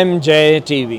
MJ TV।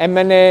MNA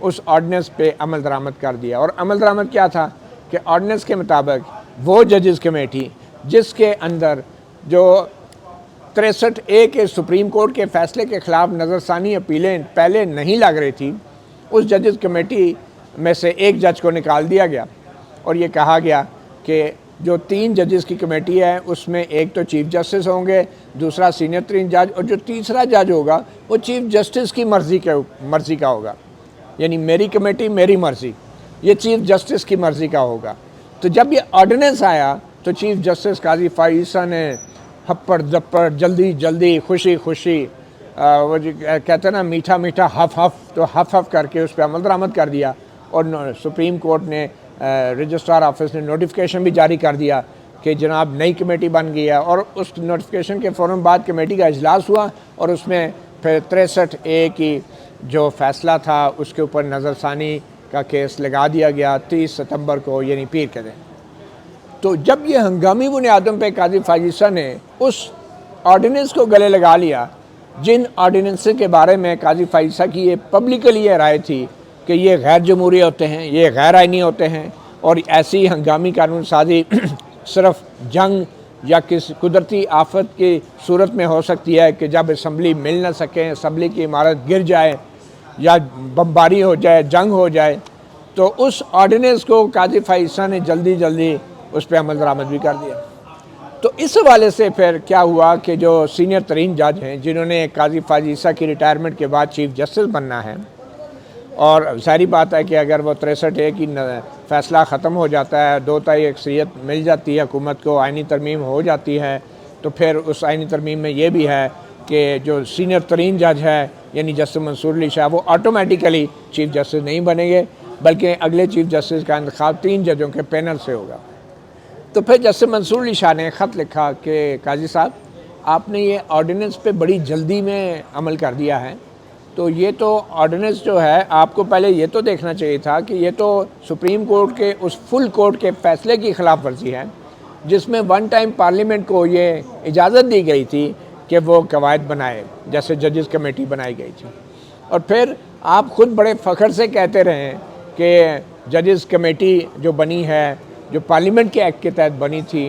اس ordinance پہ عمل درآمد کر دیا۔ اور عمل درآمد کیا تھا کہ آرڈیننس کے مطابق وہ ججز کمیٹی جس کے اندر جو 63A کے سپریم کورٹ کے فیصلے کے خلاف نظر ثانی اپیلیں پہلے نہیں لگ رہی تھی، اس ججز کمیٹی میں سے ایک جج کو نکال دیا گیا اور یہ کہا گیا کہ جو 3 ججز کی کمیٹی ہے اس میں ایک تو چیف جسٹس ہوں گے، دوسرا سینئر ترین جج، اور جو تیسرا جج ہوگا وہ چیف جسٹس کی مرضی کا ہوگا، یعنی میری کمیٹی میری مرضی، یہ چیف جسٹس کی مرضی کا ہوگا۔ تو جب یہ آرڈیننس آیا تو چیف جسٹس قاضی فائز عیسیٰ نے ہپڑ دپڑ جلدی خوشی وہ جو کہتے ہیں نا میٹھا میٹھا ہف کر کے اس پہ عمل درآمد کر دیا، اور سپریم کورٹ نے رجسٹرار آفس نے نوٹیفیکیشن بھی جاری کر دیا کہ جناب نئی کمیٹی بن گئی ہے، اور اس نوٹیفیکیشن کے فوراً بعد کمیٹی کا اجلاس ہوا اور اس میں پھر 63A کی جو فیصلہ تھا اس کے اوپر نظر ثانی کا کیس لگا دیا گیا 30 ستمبر کو، یعنی پیر کے دن۔ تو جب یہ ہنگامی بنیادوں پہ قاضی فائز عیسیٰ نے اس آرڈیننس کو گلے لگا لیا جن آرڈیننس کے بارے میں قاضی فائز عیسیٰ کی یہ پبلکلی یہ رائے تھی کہ یہ غیر جمہوری ہوتے ہیں، یہ غیر آئینی ہوتے ہیں، اور ایسی ہنگامی قانون سازی صرف جنگ یا کسی قدرتی آفت کی صورت میں ہو سکتی ہے کہ جب اسمبلی مل نہ سکیں، اسمبلی کی عمارت گر جائے یا بمباری ہو جائے، جنگ ہو جائے، تو اس آرڈیننس کو قاضی فائز عیسیٰ نے جلدی اس پہ عمل درآمد بھی کر دیا۔ تو اس حوالے سے پھر کیا ہوا کہ جو سینئر ترین جج ہیں جنہوں نے قاضی فائز عیسیٰ کی ریٹائرمنٹ کے بعد چیف جسٹس بننا ہے، اور ظاہری بات ہے کہ اگر وہ 63A کی فیصلہ ختم ہو جاتا ہے، 2 تہائی اکثریت مل جاتی ہے حکومت کو، آئینی ترمیم ہو جاتی ہے، تو پھر اس آئینی ترمیم میں یہ بھی ہے کہ جو سینئر ترین جج ہے یعنی جسٹس منصور علی شاہ وہ آٹومیٹیکلی چیف جسٹس نہیں بنیں گے، بلکہ اگلے چیف جسٹس کا انتخاب 3 ججوں کے پینل سے ہوگا۔ تو پھر جسٹس منصور علی شاہ نے خط لکھا کہ قاضی صاحب آپ نے یہ آرڈیننس پہ بڑی جلدی میں عمل کر دیا ہے، تو یہ تو آرڈیننس جو ہے آپ کو پہلے یہ تو دیکھنا چاہیے تھا کہ یہ تو سپریم کورٹ کے اس فل کورٹ کے فیصلے کی خلاف ورزی ہے جس میں ون ٹائم پارلیمنٹ کو یہ اجازت دی گئی تھی کہ وہ قواعد بنائے، جیسے ججز کمیٹی بنائی گئی تھی، اور پھر آپ خود بڑے فخر سے کہتے رہے کہ ججز کمیٹی جو بنی ہے جو پارلیمنٹ کے ایکٹ کے تحت بنی تھی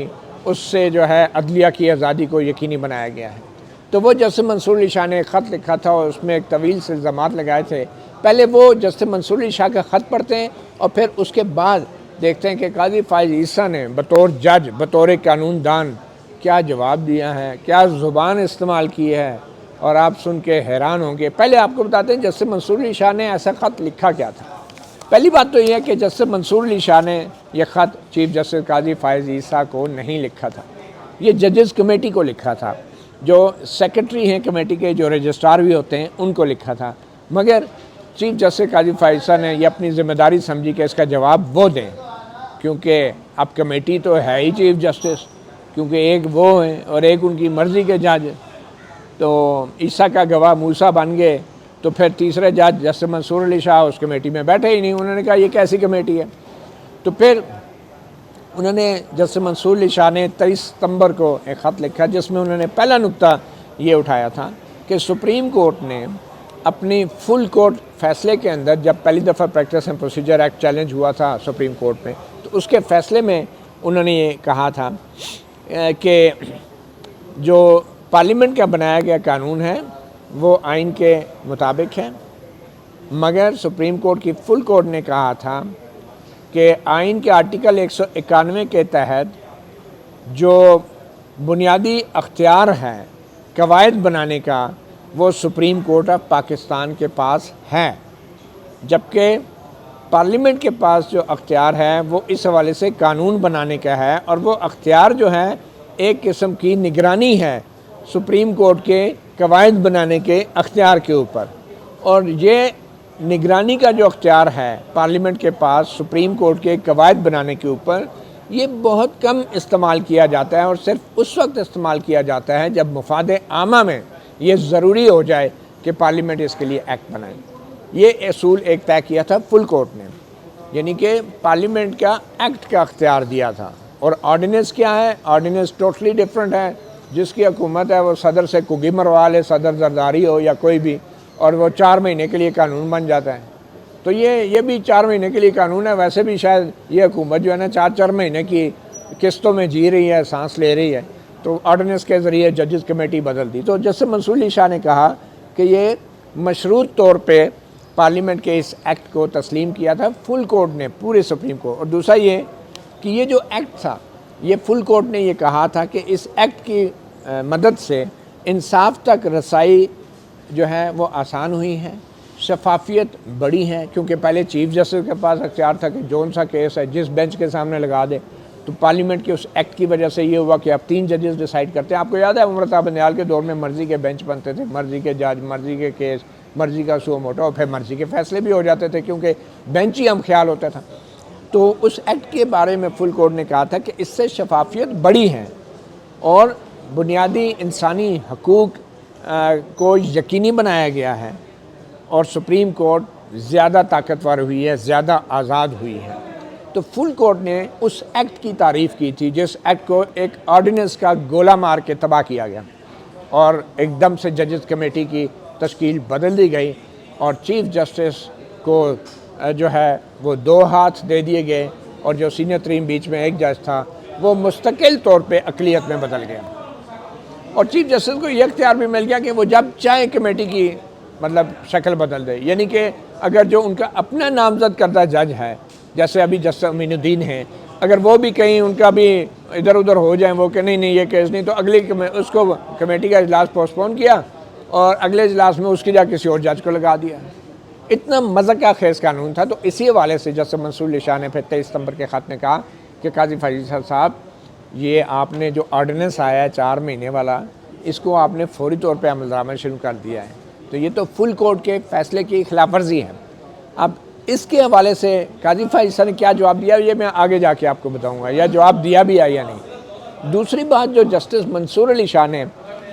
اس سے جو ہے عدلیہ کی آزادی کو یقینی بنایا گیا ہے۔ تو وہ جسٹس منصور علی شاہ نے خط لکھا تھا اور اس میں ایک طویل سے الزامات لگائے تھے۔ پہلے وہ جسٹس منصور علی شاہ کا خط پڑھتے ہیں اور پھر اس کے بعد دیکھتے ہیں کہ قاضی فائز عیسیٰ نے بطور جج، بطور قانون دان کیا جواب دیا ہے، کیا زبان استعمال کی ہے، اور آپ سن کے حیران ہوں گے۔ پہلے آپ کو بتاتے ہیں جسٹس منصور علی شاہ نے ایسا خط لکھا کیا تھا۔ پہلی بات تو یہ ہے کہ جسٹس منصور علی شاہ نے یہ خط چیف جسٹس قاضی فائز عیسیٰ کو نہیں لکھا تھا، یہ ججز کمیٹی کو لکھا تھا، جو سیکرٹری ہیں کمیٹی کے، جو رجسٹرار بھی ہوتے ہیں، ان کو لکھا تھا۔ مگر چیف جسٹس قاضی فائز عیسیٰ نے یہ اپنی ذمہ داری سمجھی کہ اس کا جواب وہ دیں، کیونکہ اب کمیٹی تو ہے ہی چیف جسٹس، کیونکہ ایک وہ ہیں اور ایک ان کی مرضی کے جج، تو عیسیٰ کا گواہ موسیٰ بن گئے، تو پھر تیسرے جج جسٹس منصور علی شاہ اس کمیٹی میں بیٹھے ہی نہیں۔ انہوں نے کہا یہ کیسی کمیٹی ہے؟ تو پھر انہوں نے جسٹس منصور علی شاہ نے 23 ستمبر کو ایک خط لکھا جس میں انہوں نے پہلا نقطہ یہ اٹھایا تھا کہ سپریم کورٹ نے اپنی فل کورٹ فیصلے کے اندر، جب پہلی دفعہ practice and procedure act challenge ہوا تھا سپریم کورٹ میں، تو اس کے فیصلے میں انہوں نے یہ کہا تھا کہ جو پارلیمنٹ کا بنایا گیا قانون ہے وہ آئین کے مطابق ہے، مگر سپریم کورٹ کی فل کورٹ نے کہا تھا کہ آئین کے آرٹیکل 191 کے تحت جو بنیادی اختیار ہے قواعد بنانے کا وہ سپریم کورٹ آف پاکستان کے پاس ہے، جبکہ پارلیمنٹ کے پاس جو اختیار ہے وہ اس حوالے سے قانون بنانے کا ہے، اور وہ اختیار جو ہے ایک قسم کی نگرانی ہے سپریم کورٹ کے قواعد بنانے کے اختیار کے اوپر۔ اور یہ نگرانی کا جو اختیار ہے پارلیمنٹ کے پاس سپریم کورٹ کے قواعد بنانے کے اوپر، یہ بہت کم استعمال کیا جاتا ہے، اور صرف اس وقت استعمال کیا جاتا ہے جب مفاد عامہ میں یہ ضروری ہو جائے کہ پارلیمنٹ اس کے لیے ایکٹ بنائے۔ یہ اصول ایک طے کیا تھا فل کورٹ نے، یعنی کہ پارلیمنٹ کا ایکٹ کا اختیار دیا تھا، اور آرڈیننس کیا ہے؟ آرڈیننس ٹوٹلی ڈیفرنٹ ہے۔ جس کی حکومت ہے وہ صدر سے کگی مروا لے، صدر زرداری ہو یا کوئی بھی، اور وہ 4 مہینے کے لیے قانون بن جاتا ہے۔ تو یہ بھی 4 مہینے کے لیے قانون ہے. ویسے بھی شاید یہ حکومت جو ہے نا 4 مہینے کی قسطوں میں جی رہی ہے, سانس لے رہی ہے, تو آرڈیننس کے ذریعے ججز کمیٹی بدل دی. تو جسٹس منصور علی شاہ نے کہا کہ یہ مشروط طور پہ پارلیمنٹ کے اس ایکٹ کو تسلیم کیا تھا فل کورٹ نے, پورے سپریم کورٹ. اور دوسرا یہ کہ یہ جو ایکٹ تھا یہ فل کورٹ نے یہ کہا تھا کہ اس ایکٹ کی مدد سے انصاف تک رسائی جو ہے وہ آسان ہوئی ہے, شفافیت بڑی ہے, کیونکہ پہلے چیف جسٹس کے پاس اختیار تھا کہ جون سا کیس ہے جس بینچ کے سامنے لگا دے. تو پارلیمنٹ کے اس ایکٹ کی وجہ سے یہ ہوا کہ اب 3 ججز ڈیسائیڈ کرتے ہیں. آپ کو یاد ہے عمر صاحب بندیال کے دور میں مرضی کے بینچ بنتے تھے, مرضی کے جج, مرضی کے کیس, مرضی کا سو موٹو, اور پھر مرضی کے فیصلے بھی ہو جاتے تھے کیونکہ بینچ ہی ہم خیال ہوتا تھا. تو اس ایکٹ کے بارے میں فل کورٹ نے کہا تھا کہ اس سے شفافیت بڑی ہے اور بنیادی انسانی حقوق کو یقینی بنایا گیا ہے, اور سپریم کورٹ زیادہ طاقتور ہوئی ہے, زیادہ آزاد ہوئی ہے. تو فل کورٹ نے اس ایکٹ کی تعریف کی تھی جس ایکٹ کو ایک آرڈیننس کا گولہ مار کے تباہ کیا گیا, اور ایک دم سے ججز کمیٹی کی تشکیل بدل دی گئی, اور چیف جسٹس کو جو ہے وہ 2 ہاتھ دے دیے گئے, اور جو سینئر ترین بیچ میں ایک جج تھا وہ مستقل طور پہ اقلیت میں بدل گیا. اور چیف جسٹس کو یہ اختیار بھی مل گیا کہ وہ جب چاہے کمیٹی کی مطلب شکل بدل دے. یعنی کہ اگر جو ان کا اپنا نامزد کردہ جج ہے, جیسے ابھی جسٹس امین الدین ہیں, اگر وہ بھی کہیں ان کا بھی ادھر ادھر ہو جائیں وہ کہ نہیں یہ کیس نہیں, تو اگلی اس کو کمیٹی کا اجلاس پوسٹ پون کیا اور اگلے اجلاس میں اس کی جگہ کسی اور جج کو لگا دیا. اتنا مذاق خیز قانون تھا. تو اسی حوالے سے جسٹس منصور علی شاہ نے پھر 23 ستمبر کے خط میں کہا کہ قاضی فیصل صاحب, یہ آپ نے جو آرڈیننس آیا ہے 4 مہینے والا, اس کو آپ نے فوری طور پہ عمل درآمد شروع کر دیا ہے. تو یہ تو فل کورٹ کے فیصلے کی خلاف ورزی ہے. اب اس کے حوالے سے قاضی فیصل صاحب نے کیا جواب دیا یہ میں آگے جا کے آپ کو بتاؤں گا, یا جواب دیا بھی ہے یا نہیں. دوسری بات جو جسٹس منصور علی شاہ نے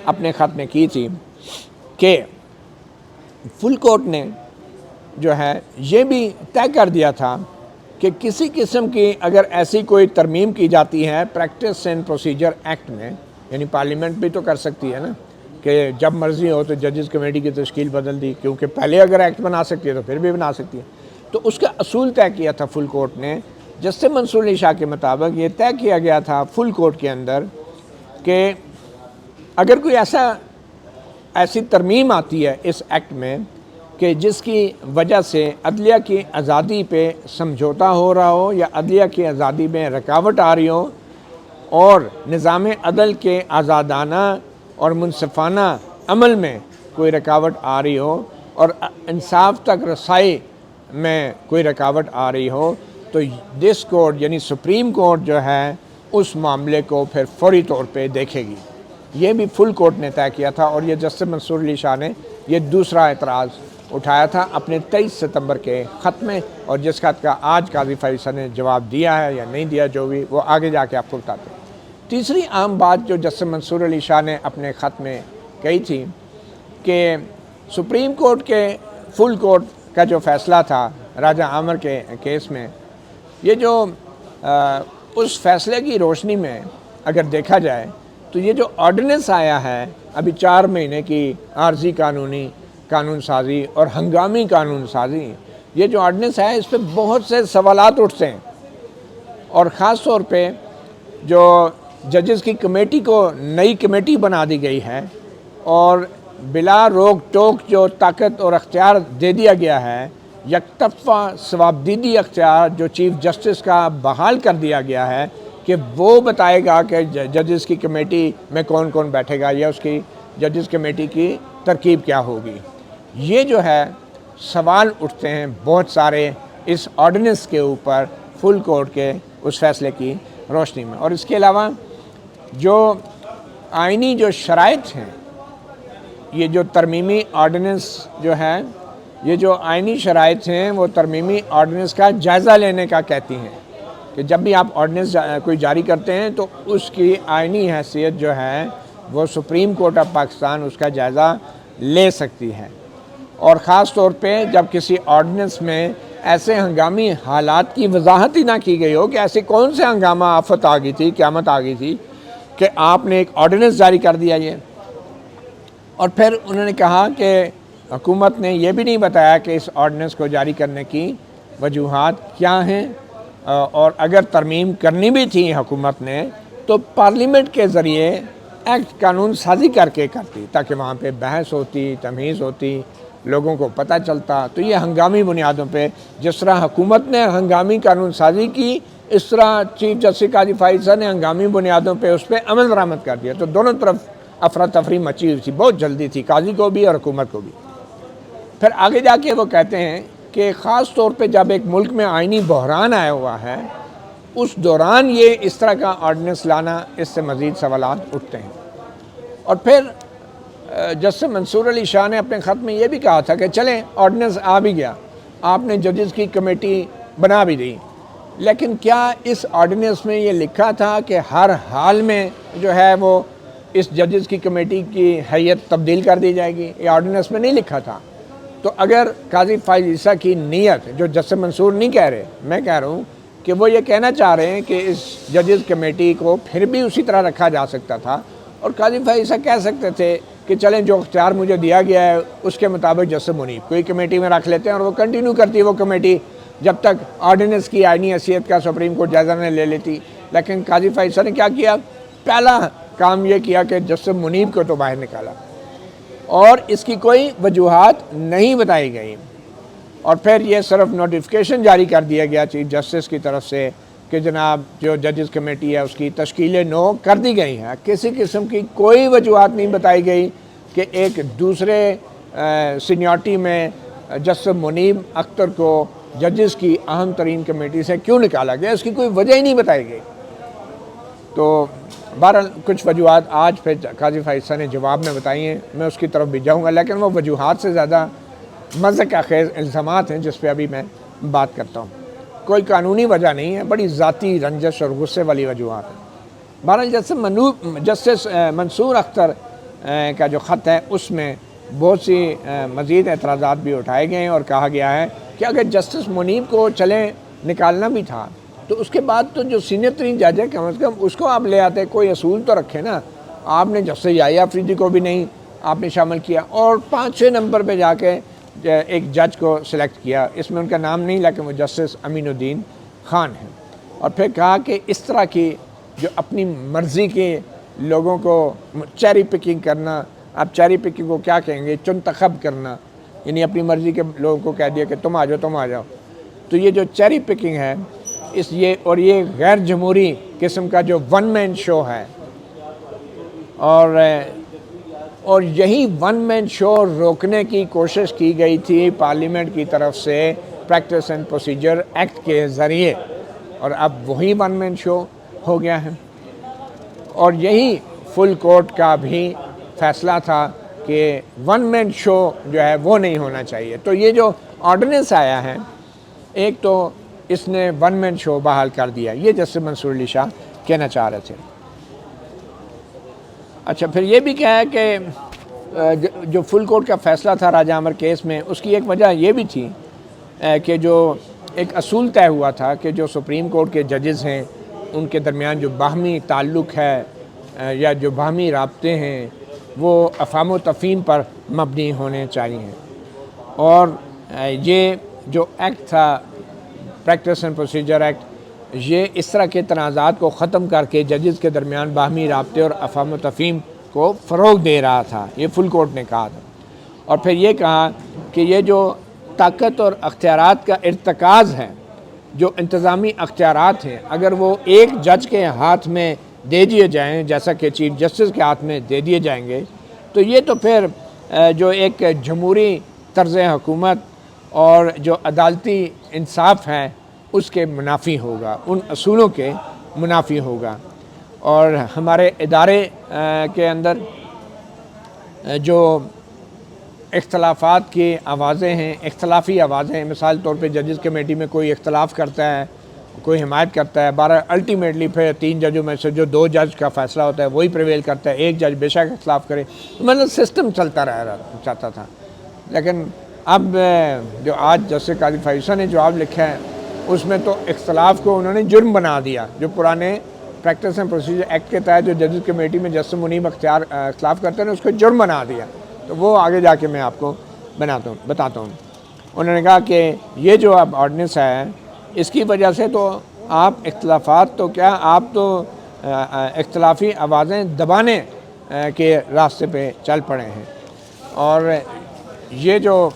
اپنے خط میں کی تھی کہ فل کورٹ نے جو ہے یہ بھی طے کر دیا تھا کہ کسی قسم کی اگر ایسی کوئی ترمیم کی جاتی ہے پریکٹس اینڈ پروسیجر ایکٹ میں, یعنی پارلیمنٹ بھی تو کر سکتی ہے نا کہ جب مرضی ہو تو ججز کمیٹی کی تشکیل بدل دی, کیونکہ پہلے اگر ایکٹ بنا سکتی ہے تو پھر بھی بنا سکتی ہے. تو اس کا اصول طے کیا تھا فل کورٹ نے. جسٹس منصور علی شاہ کے مطابق یہ طے کیا گیا تھا فل کورٹ کے اندر کہ اگر کوئی ایسی ترمیم آتی ہے اس ایکٹ میں کہ جس کی وجہ سے عدلیہ کی آزادی پہ سمجھوتا ہو رہا ہو, یا عدلیہ کی آزادی میں رکاوٹ آ رہی ہو, اور نظام عدل کے آزادانہ اور منصفانہ عمل میں کوئی رکاوٹ آ رہی ہو, اور انصاف تک رسائی میں کوئی رکاوٹ آ رہی ہو, تو دس کورٹ یعنی سپریم کورٹ جو ہے اس معاملے کو پھر فوری طور پہ دیکھے گی. یہ بھی فل کورٹ نے طے کیا تھا, اور یہ جسٹس منصور علی شاہ نے یہ دوسرا اعتراض اٹھایا تھا اپنے 23 ستمبر کے خط میں, اور جس خط کا آج قاضی فیصل نے جواب دیا ہے یا نہیں دیا جو بھی وہ آگے جا کے آپ کو بتاتے ہیں. تیسری عام بات جو جسٹس منصور علی شاہ نے اپنے خط میں کہی تھی کہ سپریم کورٹ کے فل کورٹ کا جو فیصلہ تھا راجہ عامر کے کیس میں, یہ جو اس فیصلے کی روشنی میں اگر دیکھا جائے تو یہ جو آرڈیننس آیا ہے ابھی 4 مہینے کی عارضی قانون سازی اور ہنگامی قانون سازی, یہ جو آرڈیننس ہے اس پہ بہت سے سوالات اٹھتے ہیں, اور خاص طور پہ جو ججز کی کمیٹی کو نئی کمیٹی بنا دی گئی ہے, اور بلا روک ٹوک جو طاقت اور اختیار دے دیا گیا ہے, یک طرفہ ثوابدیدی اختیار جو چیف جسٹس کا بحال کر دیا گیا ہے کہ وہ بتائے گا کہ ججز کی کمیٹی میں کون کون بیٹھے گا, یا اس کی ججز کمیٹی کی ترکیب کیا ہوگی. یہ جو ہے سوال اٹھتے ہیں بہت سارے اس آرڈیننس کے اوپر فل کورٹ کے اس فیصلے کی روشنی میں. اور اس کے علاوہ جو آئینی جو شرائط ہیں, یہ جو ترمیمی آرڈیننس جو ہے, یہ جو آئینی شرائط ہیں وہ ترمیمی آرڈیننس کا جائزہ لینے کا کہتی ہیں کہ جب بھی آپ آرڈیننس کوئی جاری کرتے ہیں تو اس کی آئینی حیثیت جو ہے وہ سپریم کورٹ آف پاکستان اس کا جائزہ لے سکتی ہے. اور خاص طور پہ جب کسی آرڈیننس میں ایسے ہنگامی حالات کی وضاحت ہی نہ کی گئی ہو کہ ایسی کون سے ہنگامہ آفت آ گئی تھی, قیامت آ گئی تھی کہ آپ نے ایک آرڈیننس جاری کر دیا یہ. اور پھر انہوں نے کہا کہ حکومت نے یہ بھی نہیں بتایا کہ اس آرڈیننس کو جاری کرنے کی وجوہات کیا ہیں، اور اگر ترمیم کرنی بھی تھی حکومت نے تو پارلیمنٹ کے ذریعے ایکٹ قانون سازی کر کے کرتی، تاکہ وہاں پہ بحث ہوتی، تمیز ہوتی، لوگوں کو پتہ چلتا۔ تو یہ ہنگامی بنیادوں پہ جس طرح حکومت نے ہنگامی قانون سازی کی، اس طرح چیف جسٹس قاضی فائز صاحب نے ہنگامی بنیادوں پہ اس پہ عمل درآمد کر دیا۔ تو دونوں طرف افراتفری مچی ہوئی تھی، بہت جلدی تھی، قاضی کو بھی اور حکومت کو بھی۔ پھر آگے جا کے وہ کہتے ہیں کہ خاص طور پہ جب ایک ملک میں آئینی بحران آیا ہوا ہے، اس دوران یہ اس طرح کا آرڈیننس لانا، اس سے مزید سوالات اٹھتے ہیں۔ اور پھر جسٹس منصور علی شاہ نے اپنے خط میں یہ بھی کہا تھا کہ چلیں آرڈیننس آ بھی گیا، آپ نے ججز کی کمیٹی بنا بھی دی، لیکن کیا اس آرڈیننس میں یہ لکھا تھا کہ ہر حال میں جو ہے وہ اس ججز کی کمیٹی کی حیثیت تبدیل کر دی جائے گی؟ یہ آرڈیننس میں نہیں لکھا تھا۔ تو اگر قاضی فائز عیسیٰ کی نیت، جو جسٹس منصور نہیں کہہ رہے، میں کہہ رہا ہوں کہ وہ یہ کہنا چاہ رہے ہیں کہ اس ججز کمیٹی کو پھر بھی اسی طرح رکھا جا سکتا تھا، اور قاضی فائز عیسیٰ کہہ سکتے تھے کہ چلیں جو اختیار مجھے دیا گیا ہے اس کے مطابق جسٹس منیب کوئی کمیٹی میں رکھ لیتے ہیں، اور وہ کنٹینیو کرتی ہے وہ کمیٹی جب تک آرڈیننس کی آئینی حیثیت کا سپریم کورٹ جائزہ نے لے لیتی۔ لیکن قاضی فائز عیسیٰ نے کیا کیا؟ پہلا کام یہ کیا کہ جسٹس منیب کو تو باہر نکالا، اور اس کی کوئی وجوہات نہیں بتائی گئی، اور پھر یہ صرف نوٹیفیکیشن جاری کر دیا گیا چیف جسٹس کی طرف سے کہ جناب جو ججز کمیٹی ہے اس کی تشکیل نو کر دی گئی ہے۔ کسی قسم کی کوئی وجوہات نہیں بتائی گئی کہ ایک دوسرے سینیورٹی میں جسٹس منیب اختر کو ججز کی اہم ترین کمیٹی سے کیوں نکالا گیا، اس کی کوئی وجہ ہی نہیں بتائی گئی۔ تو بہرحال کچھ وجوہات آج پھر قاضی فائز صاحب نے جواب میں بتائی ہیں، میں اس کی طرف بھی جاؤں گا، لیکن وہ وجوہات سے زیادہ مذہق خیز الزامات ہیں جس پہ ابھی میں بات کرتا ہوں۔ کوئی قانونی وجہ نہیں ہے، بڑی ذاتی رنجش اور غصے والی وجوہات ہیں۔ بہرحال جسٹس منصور اختر کا جو خط ہے اس میں بہت سی مزید اعتراضات بھی اٹھائے گئے ہیں، اور کہا گیا ہے کہ اگر جسٹس منیب کو چلیں نکالنا بھی تھا تو اس کے بعد تو جو سینئر ترین جج ہے کم از کم اس کو آپ لے آتے، کوئی اصول تو رکھے نا۔ آپ نے جسٹس یحییٰ آفریدی کو بھی نہیں آپ نے شامل کیا، اور 5-6 نمبر پہ جا کے ایک جج کو سلیکٹ کیا، اس میں ان کا نام نہیں لیکن وہ جسٹس امین الدین خان ہیں۔ اور پھر کہا کہ اس طرح کی جو اپنی مرضی کے لوگوں کو چیری پکنگ کرنا، آپ چیری پکنگ کو کیا کہیں گے؟ چنتخب کرنا، یعنی اپنی مرضی کے لوگوں کو کہہ دیا کہ تم آ جاؤ۔ تو یہ جو چیری پکنگ ہے اور یہ غیر جمہوری قسم کا جو ون مین شو ہے، اور یہی ون مین شو روکنے کی کوشش کی گئی تھی پارلیمنٹ کی طرف سے پریکٹس اینڈ پروسیجر ایکٹ کے ذریعے، اور اب وہی ون مین شو ہو گیا ہے۔ اور یہی فل کورٹ کا بھی فیصلہ تھا کہ ون مین شو جو ہے وہ نہیں ہونا چاہیے۔ تو یہ جو آرڈیننس آیا ہے، ایک تو اس نے ون مین شو بحال کر دیا، یہ جسٹس منصور علی شاہ کہنا چاہ رہے تھے۔ اچھا، پھر یہ بھی کہا ہے کہ جو فل کورٹ کا فیصلہ تھا راجہ عمر کیس میں، اس کی ایک وجہ یہ بھی تھی کہ جو ایک اصول طے ہوا تھا کہ جو سپریم کورٹ کے ججز ہیں ان کے درمیان جو باہمی تعلق ہے یا جو باہمی رابطے ہیں وہ افہام و تفہیم پر مبنی ہونے چاہیے، اور یہ جو ایکٹ تھا پریکٹس اینڈ پروسیجر ایکٹ، یہ اس طرح کے تنازعات کو ختم کر کے ججز کے درمیان باہمی رابطے اور افہام و تفہیم کو فروغ دے رہا تھا، یہ فل کورٹ نے کہا تھا۔ اور پھر یہ کہا کہ یہ جو طاقت اور اختیارات کا ارتکاز ہے، جو انتظامی اختیارات ہیں، اگر وہ ایک جج کے ہاتھ میں دے دیے جائیں جیسا کہ چیف جسٹس کے ہاتھ میں دے دیے جائیں گے، تو یہ تو پھر جو ایک جمہوری طرز حکومت اور جو عدالتی انصاف ہے اس کے منافی ہوگا، ان اصولوں کے منافی ہوگا۔ اور ہمارے ادارے کے اندر جو اختلافات کی آوازیں ہیں، اختلافی آوازیں، مثال طور پہ ججز کمیٹی میں کوئی اختلاف کرتا ہے، کوئی حمایت کرتا ہے، الٹیمیٹلی پھر 3 ججوں میں سے جو 2 جج کا فیصلہ ہوتا ہے وہی پریویل کرتا ہے، ایک جج بے شک اختلاف کرے، مطلب سسٹم چلتا چاہتا تھا۔ لیکن اب جو آج جسٹس قاضی فائز صاحب نے جواب لکھا ہے اس میں تو اختلاف کو انہوں نے جرم بنا دیا، جو پرانے پریکٹس اینڈ پروسیجر ایکٹ کے تحت جو ججز کمیٹی میں جسٹس منیب اختلاف کرتے ہیں اس کو جرم بنا دیا۔ تو وہ آگے جا کے میں آپ کو بتاتا ہوں. انہوں نے کہا کہ یہ جو اب آرڈیننس ہے اس کی وجہ سے تو آپ اختلافات تو کیا، آپ تو اختلافی آوازیں دبانے کے راستے پہ چل پڑے ہیں. اور یہ جو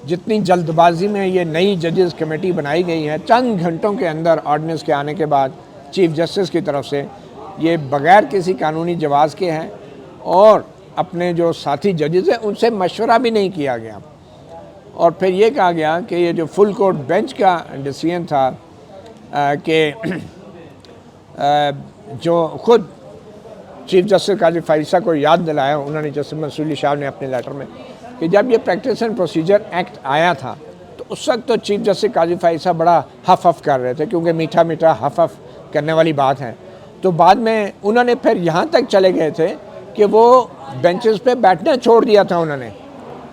جتنی جلد بازی میں یہ نئی ججز کمیٹی بنائی گئی ہے، چند گھنٹوں کے اندر آرڈیننس کے آنے کے بعد چیف جسٹس کی طرف سے، یہ بغیر کسی قانونی جواز کے ہیں اور اپنے جو ساتھی ججز ہیں ان سے مشورہ بھی نہیں کیا گیا. اور پھر یہ کہا گیا کہ یہ جو فل کورٹ بینچ کا ڈیسیژن تھا کہ جو خود چیف جسٹس قاضی فائصہ کو یاد دلایا انہوں نے، جسٹس منصور علی شاہ نے اپنے لیٹر میں، کہ جب یہ پریکٹس اینڈ پروسیجر ایکٹ آیا تھا تو اس وقت تو چیف جسٹس قاضی فائصہ بڑا ہف کر رہے تھے، کیونکہ میٹھا میٹھا ہف کرنے والی بات ہے. تو بعد میں انہوں نے پھر یہاں تک چلے گئے تھے کہ وہ بینچز پہ بیٹھنا چھوڑ دیا تھا انہوں نے،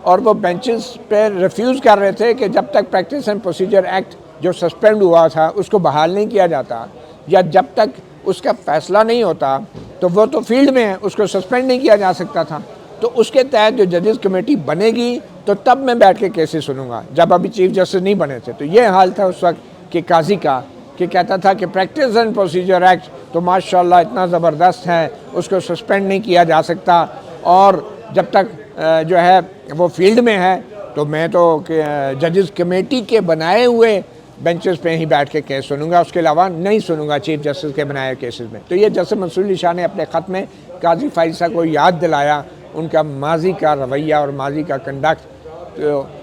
اور وہ بینچز پہ ریفیوز کر رہے تھے کہ جب تک پریکٹس اینڈ پروسیجر ایکٹ جو سسپینڈ ہوا تھا اس کو بحال نہیں کیا جاتا، یا جب تک اس کا فیصلہ نہیں ہوتا تو وہ تو فیلڈ میں ہے، اس کو سسپینڈ نہیں کیا جا سکتا تھا. تو اس کے تحت جو ججز کمیٹی بنے گی تو تب میں بیٹھ کے کیسز سنوں گا، جب ابھی چیف جسٹس نہیں بنے تھے. تو یہ حال تھا اس وقت کہ قاضی کا، کہ کہتا تھا کہ پریکٹس اینڈ پروسیجر ایکٹ تو ماشاءاللہ اتنا زبردست ہے، اس کو سسپینڈ نہیں کیا جا سکتا، اور جب تک جو ہے وہ فیلڈ میں ہے تو میں تو ججز کمیٹی کے بنائے ہوئے بینچز پہ ہی بیٹھ کے کیس سنوں گا، اس کے علاوہ نہیں سنوں گا چیف جسٹس کے بنائے کیسز میں. تو یہ جسٹس منصور علی شاہ نے اپنے خط میں قاضی فائصہ کو یاد دلایا ان کا ماضی کا رویہ اور ماضی کا کنڈکٹ.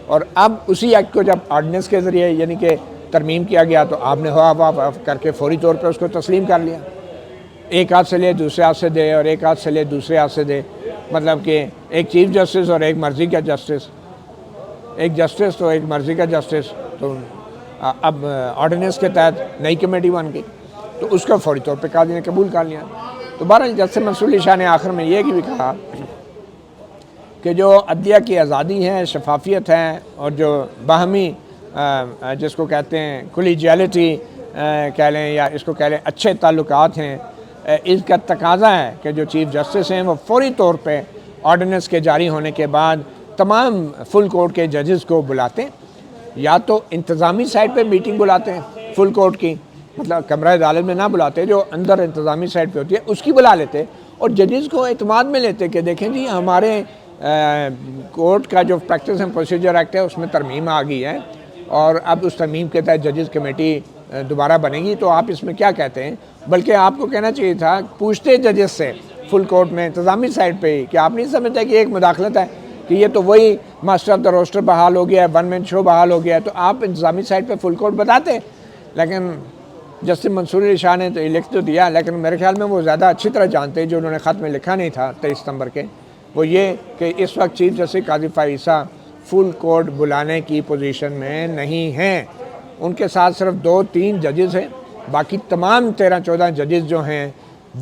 اور اب اسی ایکٹ کو جب آرڈیننس کے ذریعے یعنی کہ ترمیم کیا گیا تو آپ نے ہوا کر کے فوری طور پہ اس کو تسلیم کر لیا. ایک ہاتھ سے لے دوسرے ہاتھ سے دے، اور ایک ہاتھ سے لے دوسرے ہاتھ سے دے، مطلب کہ ایک چیف جسٹس اور ایک مرضی کا جسٹس، ایک جسٹس تو ایک مرضی کا جسٹس. تو اب آرڈیننس کے تحت نئی کمیٹی بن گئی تو اس کو فوری طور پہ قاضی نے قبول کر لیا. تو بہرحال جسٹس منصور علی شاہ نے آخر میں یہ بھی کہا کہ جو عدلیہ کی آزادی ہے، شفافیت ہے، اور جو باہمی جس کو کہتے ہیں کولیجیلٹی کہہ لیں یا اس کو کہہ لیں اچھے تعلقات ہیں، اس کا تقاضا ہے کہ جو چیف جسٹس ہیں وہ فوری طور پہ آرڈیننس کے جاری ہونے کے بعد تمام فل کورٹ کے ججز کو بلاتے، یا تو انتظامی سائٹ پہ میٹنگ بلاتے ہیں فل کورٹ کی، مطلب کمرہ عدالت میں نہ بلاتے، جو اندر انتظامی سائٹ پہ ہوتی ہے اس کی بلا لیتے، اور ججز کو اعتماد میں لیتے کہ دیکھیں جی ہمارے کورٹ کا جو پریکٹس اینڈ پروسیجر ایکٹ ہے اس میں ترمیم آ گئی ہے، اور اب اس ترمیم کے تحت ججز کمیٹی دوبارہ بنے گی، تو آپ اس میں کیا کہتے ہیں. بلکہ آپ کو کہنا چاہیے تھا پوچھتے ججز سے فل کورٹ میں انتظامی سائٹ پہ ہی کہ آپ نہیں سمجھتے کہ ایک مداخلت ہے، کہ یہ تو وہی ماسٹر آف دا روسٹر بحال ہو گیا ہے، ون مین شو بحال ہو گیا ہے، تو آپ انتظامی سائٹ پہ فل کورٹ بتاتے. لیکن جسٹس منصور علی شاہ نے تو یہ لکھ تو دیا، لیکن میرے خیال میں وہ زیادہ اچھی طرح جانتے جو انہوں نے خط میں لکھا نہیں تھا 23 ستمبر کے، وہ یہ کہ اس وقت چیف جسٹس قاضی فائصہ فل کورٹ بلانے کی پوزیشن میں نہیں ہیں. ان کے ساتھ صرف 2-3 ججز ہیں، باقی تمام 13-14 ججز جو ہیں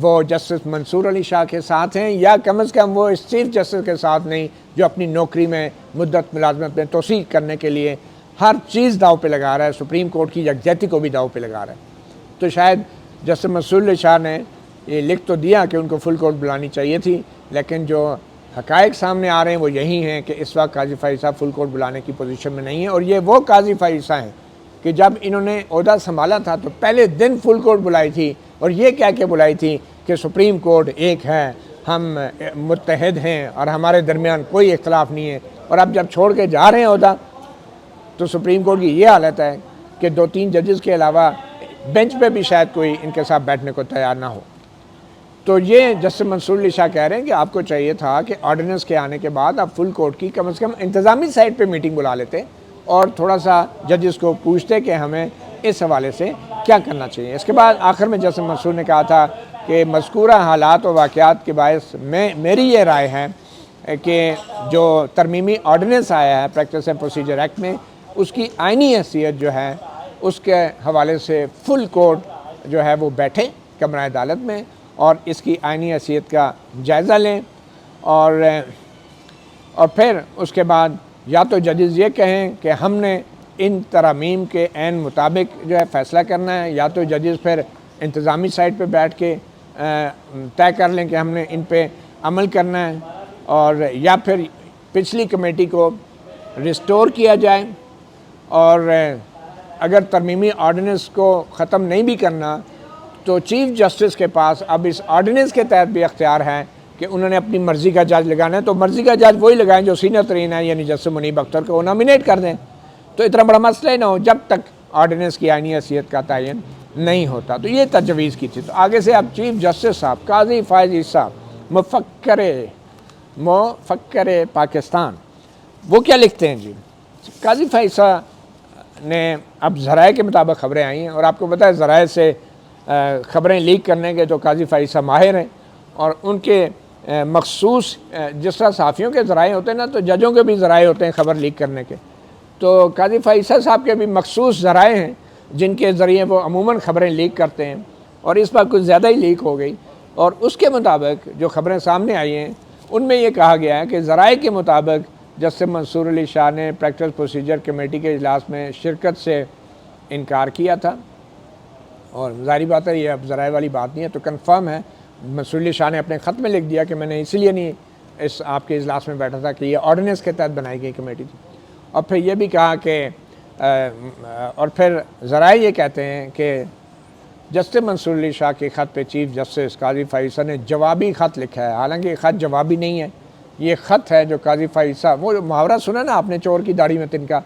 وہ جسٹس منصور علی شاہ کے ساتھ ہیں، یا کم از کم وہ اس چیف جسٹس کے ساتھ نہیں جو اپنی نوکری میں مدت ملازمت میں توسیع کرنے کے لیے ہر چیز داؤ پہ لگا رہا ہے، سپریم کورٹ کی یکجہتی کو بھی داؤ پہ لگا رہا ہے. تو شاید جسٹس منصور علی شاہ نے یہ لکھ تو دیا کہ ان کو فل کورٹ بلانی چاہیے تھی، لیکن جو حقائق سامنے آ رہے ہیں وہ یہی ہیں کہ اس وقت قاضی فائصہ فل کورٹ بلانے کی پوزیشن میں نہیں ہے. اور یہ وہ قاضی فائصہ ہیں کہ جب انہوں نے عہدہ سنبھالا تھا تو پہلے دن فل کورٹ بلائی تھی، اور یہ کہہ کے بلائی تھی کہ سپریم کورٹ ایک ہے، ہم متحد ہیں اور ہمارے درمیان کوئی اختلاف نہیں ہے. اور اب جب چھوڑ کے جا رہے ہیں عہدہ تو سپریم کورٹ کی یہ حالت ہے کہ 2-3 ججز کے علاوہ بینچ پہ بھی شاید کوئی ان کے ساتھ بیٹھنے کو تیار نہ ہو. تو یہ جسٹس منصور علی شاہ کہہ رہے ہیں کہ آپ کو چاہیے تھا کہ آرڈیننس کے آنے کے بعد آپ فل کورٹ کی کم از کم انتظامی سائٹ پہ میٹنگ بلا لیتے اور تھوڑا سا ججز کو پوچھتے کہ ہمیں اس حوالے سے کیا کرنا چاہیے. اس کے بعد آخر میں جسٹس منصور نے کہا تھا کہ مذکورہ حالات و واقعات کے باعث میری یہ رائے ہے کہ جو ترمیمی آرڈیننس آیا ہے پریکٹس اینڈ پروسیجر ایکٹ میں، اس کی آئینی حیثیت جو ہے اس کے حوالے سے فل کورٹ جو ہے وہ بیٹھے کمرہ عدالت میں اور اس کی آئینی حیثیت کا جائزہ لیں، اور پھر اس کے بعد یا تو ججز یہ کہیں کہ ہم نے ان ترامیم کے عین مطابق جو ہے فیصلہ کرنا ہے، یا تو ججز پھر انتظامی سائٹ پہ بیٹھ کے طے کر لیں کہ ہم نے ان پہ عمل کرنا ہے، اور یا پھر پچھلی کمیٹی کو ریسٹور کیا جائے، اور اگر ترمیمی آرڈیننس کو ختم نہیں بھی کرنا تو چیف جسٹس کے پاس اب اس آرڈیننس کے تحت بھی اختیار ہے کہ انہوں نے اپنی مرضی کا جج لگانا ہے، تو مرضی کا جج وہی لگائیں جو سینئر ترین ہے، یعنی جسٹس منیب اختر کو نامینیٹ کر دیں، تو اتنا بڑا مسئلہ ہی نہ ہو جب تک آرڈیننس کی آئینی حیثیت کا تعین نہیں ہوتا۔ تو یہ تجویز کی تھی۔ تو آگے سے اب چیف جسٹس صاحب قاضی فائز عیسیٰ مفکر پاکستان وہ کیا لکھتے ہیں جی؟ قاضی فائز عیسیٰ نے اب ذرائع کے مطابق خبریں آئی ہیں، اور آپ کو پتہ ہے ذرائع سے خبریں لیک کرنے کے تو قاضی فائز عیسیٰ ماہر ہیں، اور ان کے مخصوص جس طرح صحافیوں کے ذرائع ہوتے ہیں نا، تو ججوں کے بھی ذرائع ہوتے ہیں خبر لیک کرنے کے، تو قاضی فائز عیسیٰ صاحب کے بھی مخصوص ذرائع ہیں جن کے ذریعے وہ عموماً خبریں لیک کرتے ہیں، اور اس بار کچھ زیادہ ہی لیک ہو گئی، اور اس کے مطابق جو خبریں سامنے آئی ہیں ان میں یہ کہا گیا ہے کہ ذرائع کے مطابق جسٹس منصور علی شاہ نے پریکٹس پروسیجر کمیٹی کے اجلاس میں شرکت سے انکار کیا تھا، اور ظاہری بات ہے یہ اب ذرائع والی بات نہیں ہے، تو کنفرم ہے منصور علی شاہ نے اپنے خط میں لکھ دیا کہ میں نے اس لیے نہیں اس آپ کے اجلاس میں بیٹھا تھا کہ یہ آرڈیننس کے تحت بنائی گئی کمیٹی تھی، اور پھر یہ بھی کہا کہ اور پھر ذرائع یہ کہتے ہیں کہ جسٹس منصور علی شاہ کے خط پہ چیف جسٹس قاضی فائز عیسیٰ نے جوابی خط لکھا ہے، حالانکہ یہ خط جوابی نہیں ہے، یہ خط ہے جو قاضی فائز عیسیٰ، وہ محاورہ سنا نا آپ نے چور کی داڑھی میں تنکا،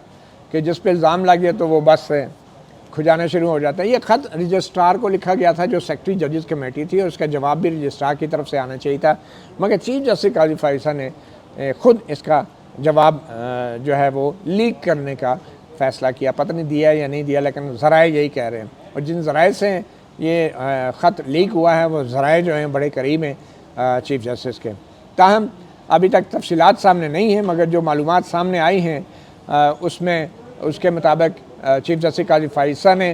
کہ جس پہ الزام لگ گیا تو وہ بس کھجانا شروع ہو جاتا ہے۔ یہ خط رجسٹرار کو لکھا گیا تھا جو سیکرٹری ججز کمیٹی تھی، اور اس کا جواب بھی رجسٹرار کی طرف سے آنا چاہیے تھا، مگر چیف جسٹس قاضی فائز عیسیٰ نے خود اس کا جواب جو ہے وہ لیک کرنے کا فیصلہ کیا، پتہ نہیں دیا یا نہیں دیا، لیکن ذرائع یہی کہہ رہے ہیں، اور جن ذرائع سے یہ خط لیک ہوا ہے وہ ذرائع جو ہیں بڑے قریب ہیں چیف جسٹس کے۔ تاہم ابھی تک تفصیلات سامنے نہیں ہیں، مگر جو معلومات سامنے آئی ہیں اس کے مطابق چیف جسٹس قاضی فائز عیسیٰ نے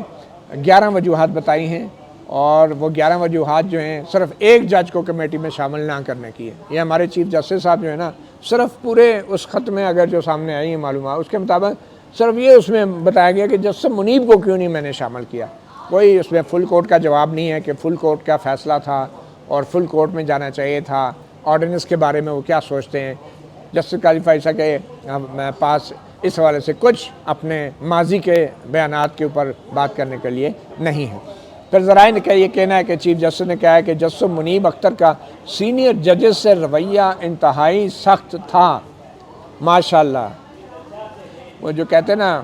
11 وجوہات بتائی ہیں، اور وہ 11 وجوہات جو ہیں صرف ایک جج کو کمیٹی میں شامل نہ کرنے کی ہے۔ یہ ہمارے چیف جسٹس صاحب جو ہے نا، صرف پورے اس خط میں اگر جو سامنے آئی ہیں معلومات اس کے مطابق صرف یہ اس میں بتایا گیا کہ جسٹس منیب کو کیوں نہیں میں نے شامل کیا، کوئی اس میں فل کورٹ کا جواب نہیں ہے کہ فل کورٹ کا فیصلہ تھا اور فل کورٹ میں جانا چاہیے تھا، آرڈیننس کے بارے میں وہ کیا سوچتے ہیں۔ جسٹس قاضی فائز عیسیٰ کے پاس اس حوالے سے کچھ اپنے ماضی کے بیانات کے اوپر بات کرنے کے لیے نہیں ہے۔ پھر ذرائع کا یہ کہنا ہے کہ چیف جسٹس نے کہا ہے کہ جسٹس منیب اختر کا سینئر ججز سے رویہ انتہائی سخت تھا۔ ماشاءاللہ، وہ جو کہتے ہیں نا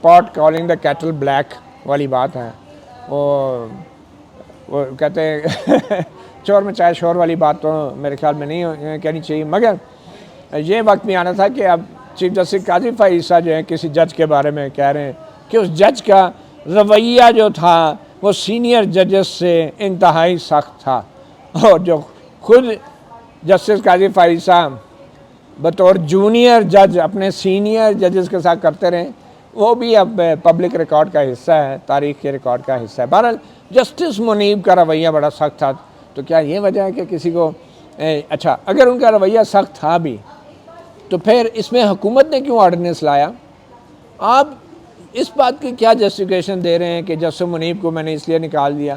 پاٹ کالنگ دا کیٹل بلیک والی بات ہے، وہ کہتے ہیں چور میں چائے شور والی بات تو میرے خیال میں نہیں کہنی چاہیے، مگر یہ وقت بھی آنا تھا کہ اب چیف جسٹس قاضی فائز عیسیٰ جو ہے کسی جج کے بارے میں کہہ رہے ہیں کہ اس جج کا رویہ جو تھا وہ سینئر ججز سے انتہائی سخت تھا، اور جو خود جسٹس قاضی فائز عیسیٰ بطور جونیئر جج اپنے سینئر ججز کے ساتھ کرتے رہے، وہ بھی اب پبلک ریکارڈ کا حصہ ہے، تاریخ کے ریکارڈ کا حصہ ہے۔ بہرحال جسٹس منیب کا رویہ بڑا سخت تھا، تو کیا یہ وجہ ہے کہ کسی کو اچھا اگر ان کا رویہ سخت تھا بھی تو پھر اس میں حکومت نے کیوں آرڈیننس لایا؟ آپ اس بات کی کیا جسٹیفیکیشن دے رہے ہیں کہ جسٹس منیب کو میں نے اس لیے نکال دیا؟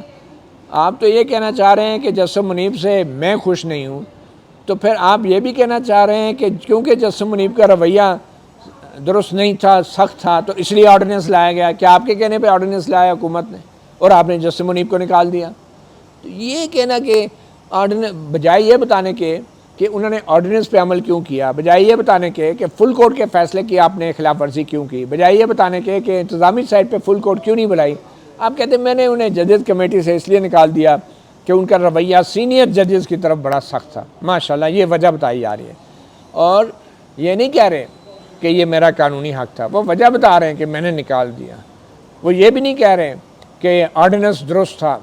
آپ تو یہ کہنا چاہ رہے ہیں کہ جسٹس منیب سے میں خوش نہیں ہوں، تو پھر آپ یہ بھی کہنا چاہ رہے ہیں کہ کیونکہ جسٹس منیب کا رویہ درست نہیں تھا، سخت تھا، تو اس لیے آرڈیننس لایا گیا۔ کیا آپ کے کہنے پہ آرڈیننس لایا حکومت نے اور آپ نے جسٹس منیب کو نکال دیا؟ تو یہ کہنا کہ بجائے یہ بتانے کے کہ انہوں نے آرڈیننس پہ عمل کیوں کیا، بجائے یہ بتانے کے کہ فل کورٹ کے فیصلے کی آپ نے خلاف ورزی کیوں کی، بجائے یہ بتانے کے کہ انتظامی سائٹ پہ فل کورٹ کیوں نہیں بلائی، آپ کہتے ہیں میں نے انہیں ججز کمیٹی سے اس لیے نکال دیا کہ ان کا رویہ سینئر ججز کی طرف بڑا سخت تھا۔ ماشاءاللہ یہ وجہ بتائی جا رہی ہے، اور یہ نہیں کہہ رہے کہ یہ میرا قانونی حق تھا، وہ وجہ بتا رہے ہیں کہ میں نے نکال دیا۔ وہ یہ بھی نہیں کہہ رہے کہ آرڈیننس درست تھا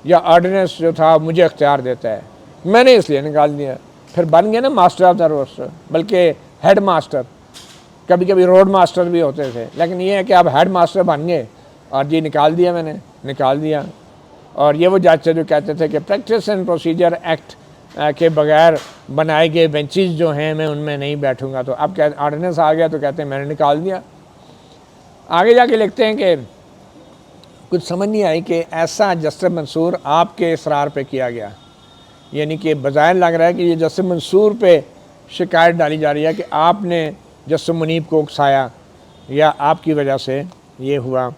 یا آرڈیننس جو تھا مجھے اختیار دیتا ہے، میں نے اس لیے نکال دیا۔ پھر بن گئے نا ماسٹر آف دا روسٹر، بلکہ ہیڈ ماسٹر، کبھی کبھی روڈ ماسٹر بھی ہوتے تھے، لیکن یہ ہے کہ آپ ہیڈ ماسٹر بن گئے اور جی نکال دیا، میں نے نکال دیا۔ اور یہ وہ جج جو کہتے تھے کہ پریکٹس اینڈ پروسیجر ایکٹ کے بغیر بنائے گئے بینچز جو ہیں میں ان میں نہیں بیٹھوں گا، تو اب آرڈیننس آ گیا تو کہتے ہیں میں نے نکال دیا۔ آگے جا کے لکھتے ہیں کہ کچھ سمجھ نہیں آئی کہ ایسا جسٹس منصور آپ کے اصرار پہ کیا گیا، یعنی کہ بظاہر لگ رہا ہے کہ یہ جسٹس منصور پہ شکایت ڈالی جا رہی ہے کہ آپ نے جسم منیب کو اکسایا یا آپ کی وجہ سے یہ ہوا،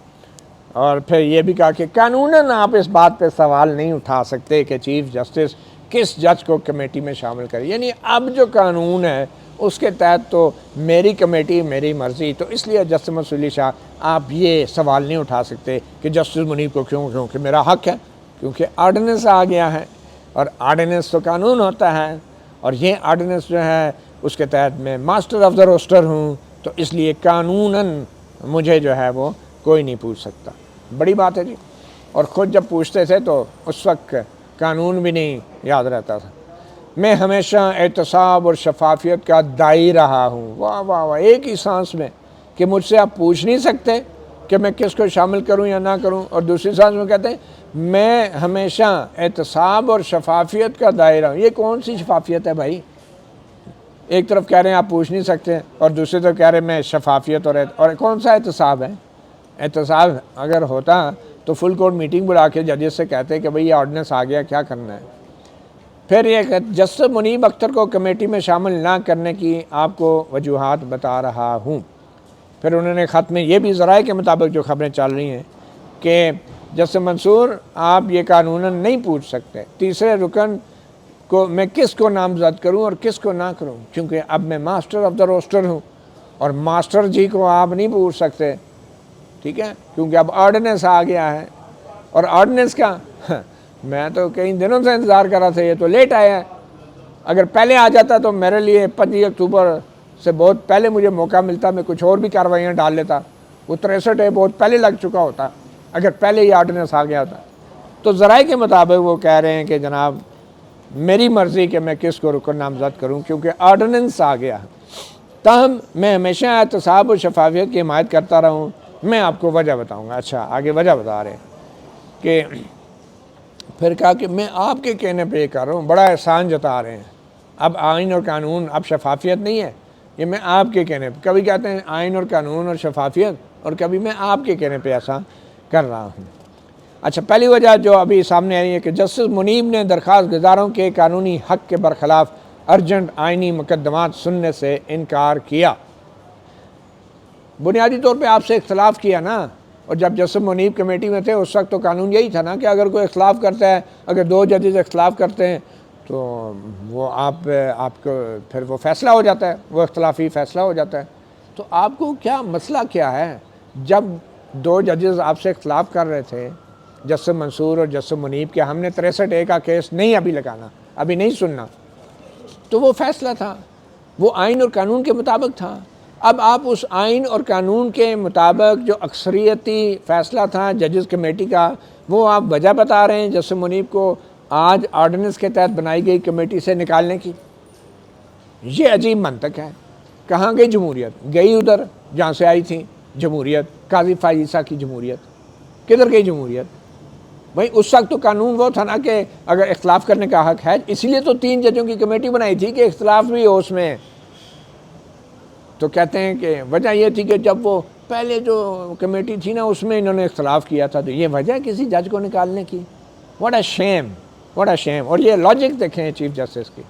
اور پھر یہ بھی کہا کہ قانوناً آپ اس بات پہ سوال نہیں اٹھا سکتے کہ چیف جسٹس کس جج کو کمیٹی میں شامل کرے، یعنی اب جو قانون ہے اس کے تحت تو میری کمیٹی میری مرضی، تو اس لیے جسٹس منصور علی شاہ آپ یہ سوال نہیں اٹھا سکتے کہ جسٹس منیب کو کیونکہ میرا حق ہے، کیونکہ آرڈیننس آ گیا ہے، اور آرڈیننس تو قانون ہوتا ہے، اور یہ آرڈیننس جو ہے اس کے تحت میں ماسٹر آف دا روسٹر ہوں، تو اس لیے قانوناً مجھے جو ہے وہ کوئی نہیں پوچھ سکتا۔ بڑی بات ہے جی، اور خود جب پوچھتے تھے تو اس وقت قانون بھی نہیں یاد رہتا تھا۔ میں ہمیشہ احتساب اور شفافیت کا داعی رہا ہوں، واہ واہ واہ، ایک ہی سانس میں کہ مجھ سے آپ پوچھ نہیں سکتے کہ میں کس کو شامل کروں یا نہ کروں، اور دوسری سانس میں کہتے ہیں میں ہمیشہ احتساب اور شفافیت کا داعی رہا ہوں۔ یہ کون سی شفافیت ہے بھائی؟ ایک طرف کہہ رہے ہیں آپ پوچھ نہیں سکتے، اور دوسری طرف کہہ رہے ہیں میں شفافیت اور کون سا احتساب ہے؟ احتساب اگر ہوتا تو فل کورٹ میٹنگ بلا کے ججز سے کہتے کہ بھئی یہ آرڈیننس آ گیا، کیا کرنا ہے۔ پھر یہ جسٹس منیب اختر کو کمیٹی میں شامل نہ کرنے کی آپ کو وجوہات بتا رہا ہوں۔ پھر انہوں نے خط میں یہ بھی ذرائع کے مطابق جو خبریں چل رہی ہیں کہ جسٹس منصور آپ یہ قانوناً نہیں پوچھ سکتے، تیسرے رکن کو میں کس کو نامزد کروں اور کس کو نہ کروں، کیونکہ اب میں ماسٹر آف دا روسٹر ہوں، اور ماسٹر جی کو آپ نہیں پوچھ سکتے، ٹھیک ہے، کیونکہ اب آرڈیننس آ گیا ہے۔ اور آرڈیننس کا میں تو کئی دنوں سے انتظار کر رہا تھا، یہ تو لیٹ آیا ہے۔ اگر پہلے آ جاتا تو میرے لیے 25 اکتوبر سے بہت پہلے مجھے موقع ملتا، میں کچھ اور بھی کارروائیاں ڈال لیتا، وہ 63 بہت پہلے لگ چکا ہوتا اگر پہلے ہی آرڈیننس آ گیا ہوتا۔ تو ذرائع کے مطابق وہ کہہ رہے ہیں کہ جناب میری مرضی کہ میں کس کو رکن نامزد کروں، کیونکہ آرڈیننس آ گیا ہے۔ تاہم میں ہمیشہ احتساب و شفافیت کی حمایت کرتا رہا ہوں۔ میں آپ کو وجہ بتاؤں گا۔ اچھا، آگے وجہ بتا رہے ہیں کہ پھر کہا کہ میں آپ کے کہنے پہ یہ کر رہا ہوں، بڑا احسان جتا رہے ہیں۔ اب آئین اور قانون، اب شفافیت نہیں ہے، یہ میں آپ کے کہنے پہ، کبھی کہتے ہیں آئین اور قانون اور شفافیت، اور کبھی میں آپ کے کہنے پہ ایسا کر رہا ہوں۔ اچھا، پہلی وجہ جو ابھی سامنے آئی ہے کہ جسٹس منیب نے درخواست گزاروں کے قانونی حق کے برخلاف ارجنٹ آئینی مقدمات سننے سے انکار کیا۔ بنیادی طور پہ آپ سے اختلاف کیا نا، اور جب جسٹس منیب کمیٹی میں تھے اس وقت تو قانون یہی تھا نا کہ اگر کوئی اختلاف کرتا ہے، اگر دو ججز اختلاف کرتے ہیں تو وہ آپ کو پھر وہ فیصلہ ہو جاتا ہے، وہ اختلافی فیصلہ ہو جاتا ہے۔ تو آپ کو کیا مسئلہ کیا ہے؟ جب دو ججز آپ سے اختلاف کر رہے تھے، جسٹس منصور اور جسٹس منیب، کہ ہم نے 63A کا کیس نہیں ابھی لگانا، ابھی نہیں سننا، تو وہ فیصلہ تھا، وہ آئین اور قانون کے مطابق تھا۔ اب آپ اس آئین اور قانون کے مطابق جو اکثریتی فیصلہ تھا ججز کمیٹی کا، وہ آپ وجہ بتا رہے ہیں جسٹس منیب کو آج آرڈیننس کے تحت بنائی گئی کمیٹی سے نکالنے کی۔ یہ عجیب منطق ہے۔ کہاں گئی جمہوریت؟ گئی ادھر جہاں سے آئی تھی جمہوریت، قاضی فائز عیسیٰ کی جمہوریت۔ کدھر گئی جمہوریت؟ بھائی اس وقت تو قانون وہ تھا نا کہ اگر اختلاف کرنے کا حق ہے، اس لیے تو 3 ججوں کی کمیٹی بنائی تھی کہ اختلاف بھی ہو اس میں۔ تو کہتے ہیں کہ وجہ یہ تھی کہ جب وہ پہلے جو کمیٹی تھی نا اس میں انہوں نے اختلاف کیا تھا، تو یہ وجہ ہے کسی جج کو نکالنے کی۔ What a shame, what a shame. اور یہ لاجک دیکھیں چیف جسٹس کی۔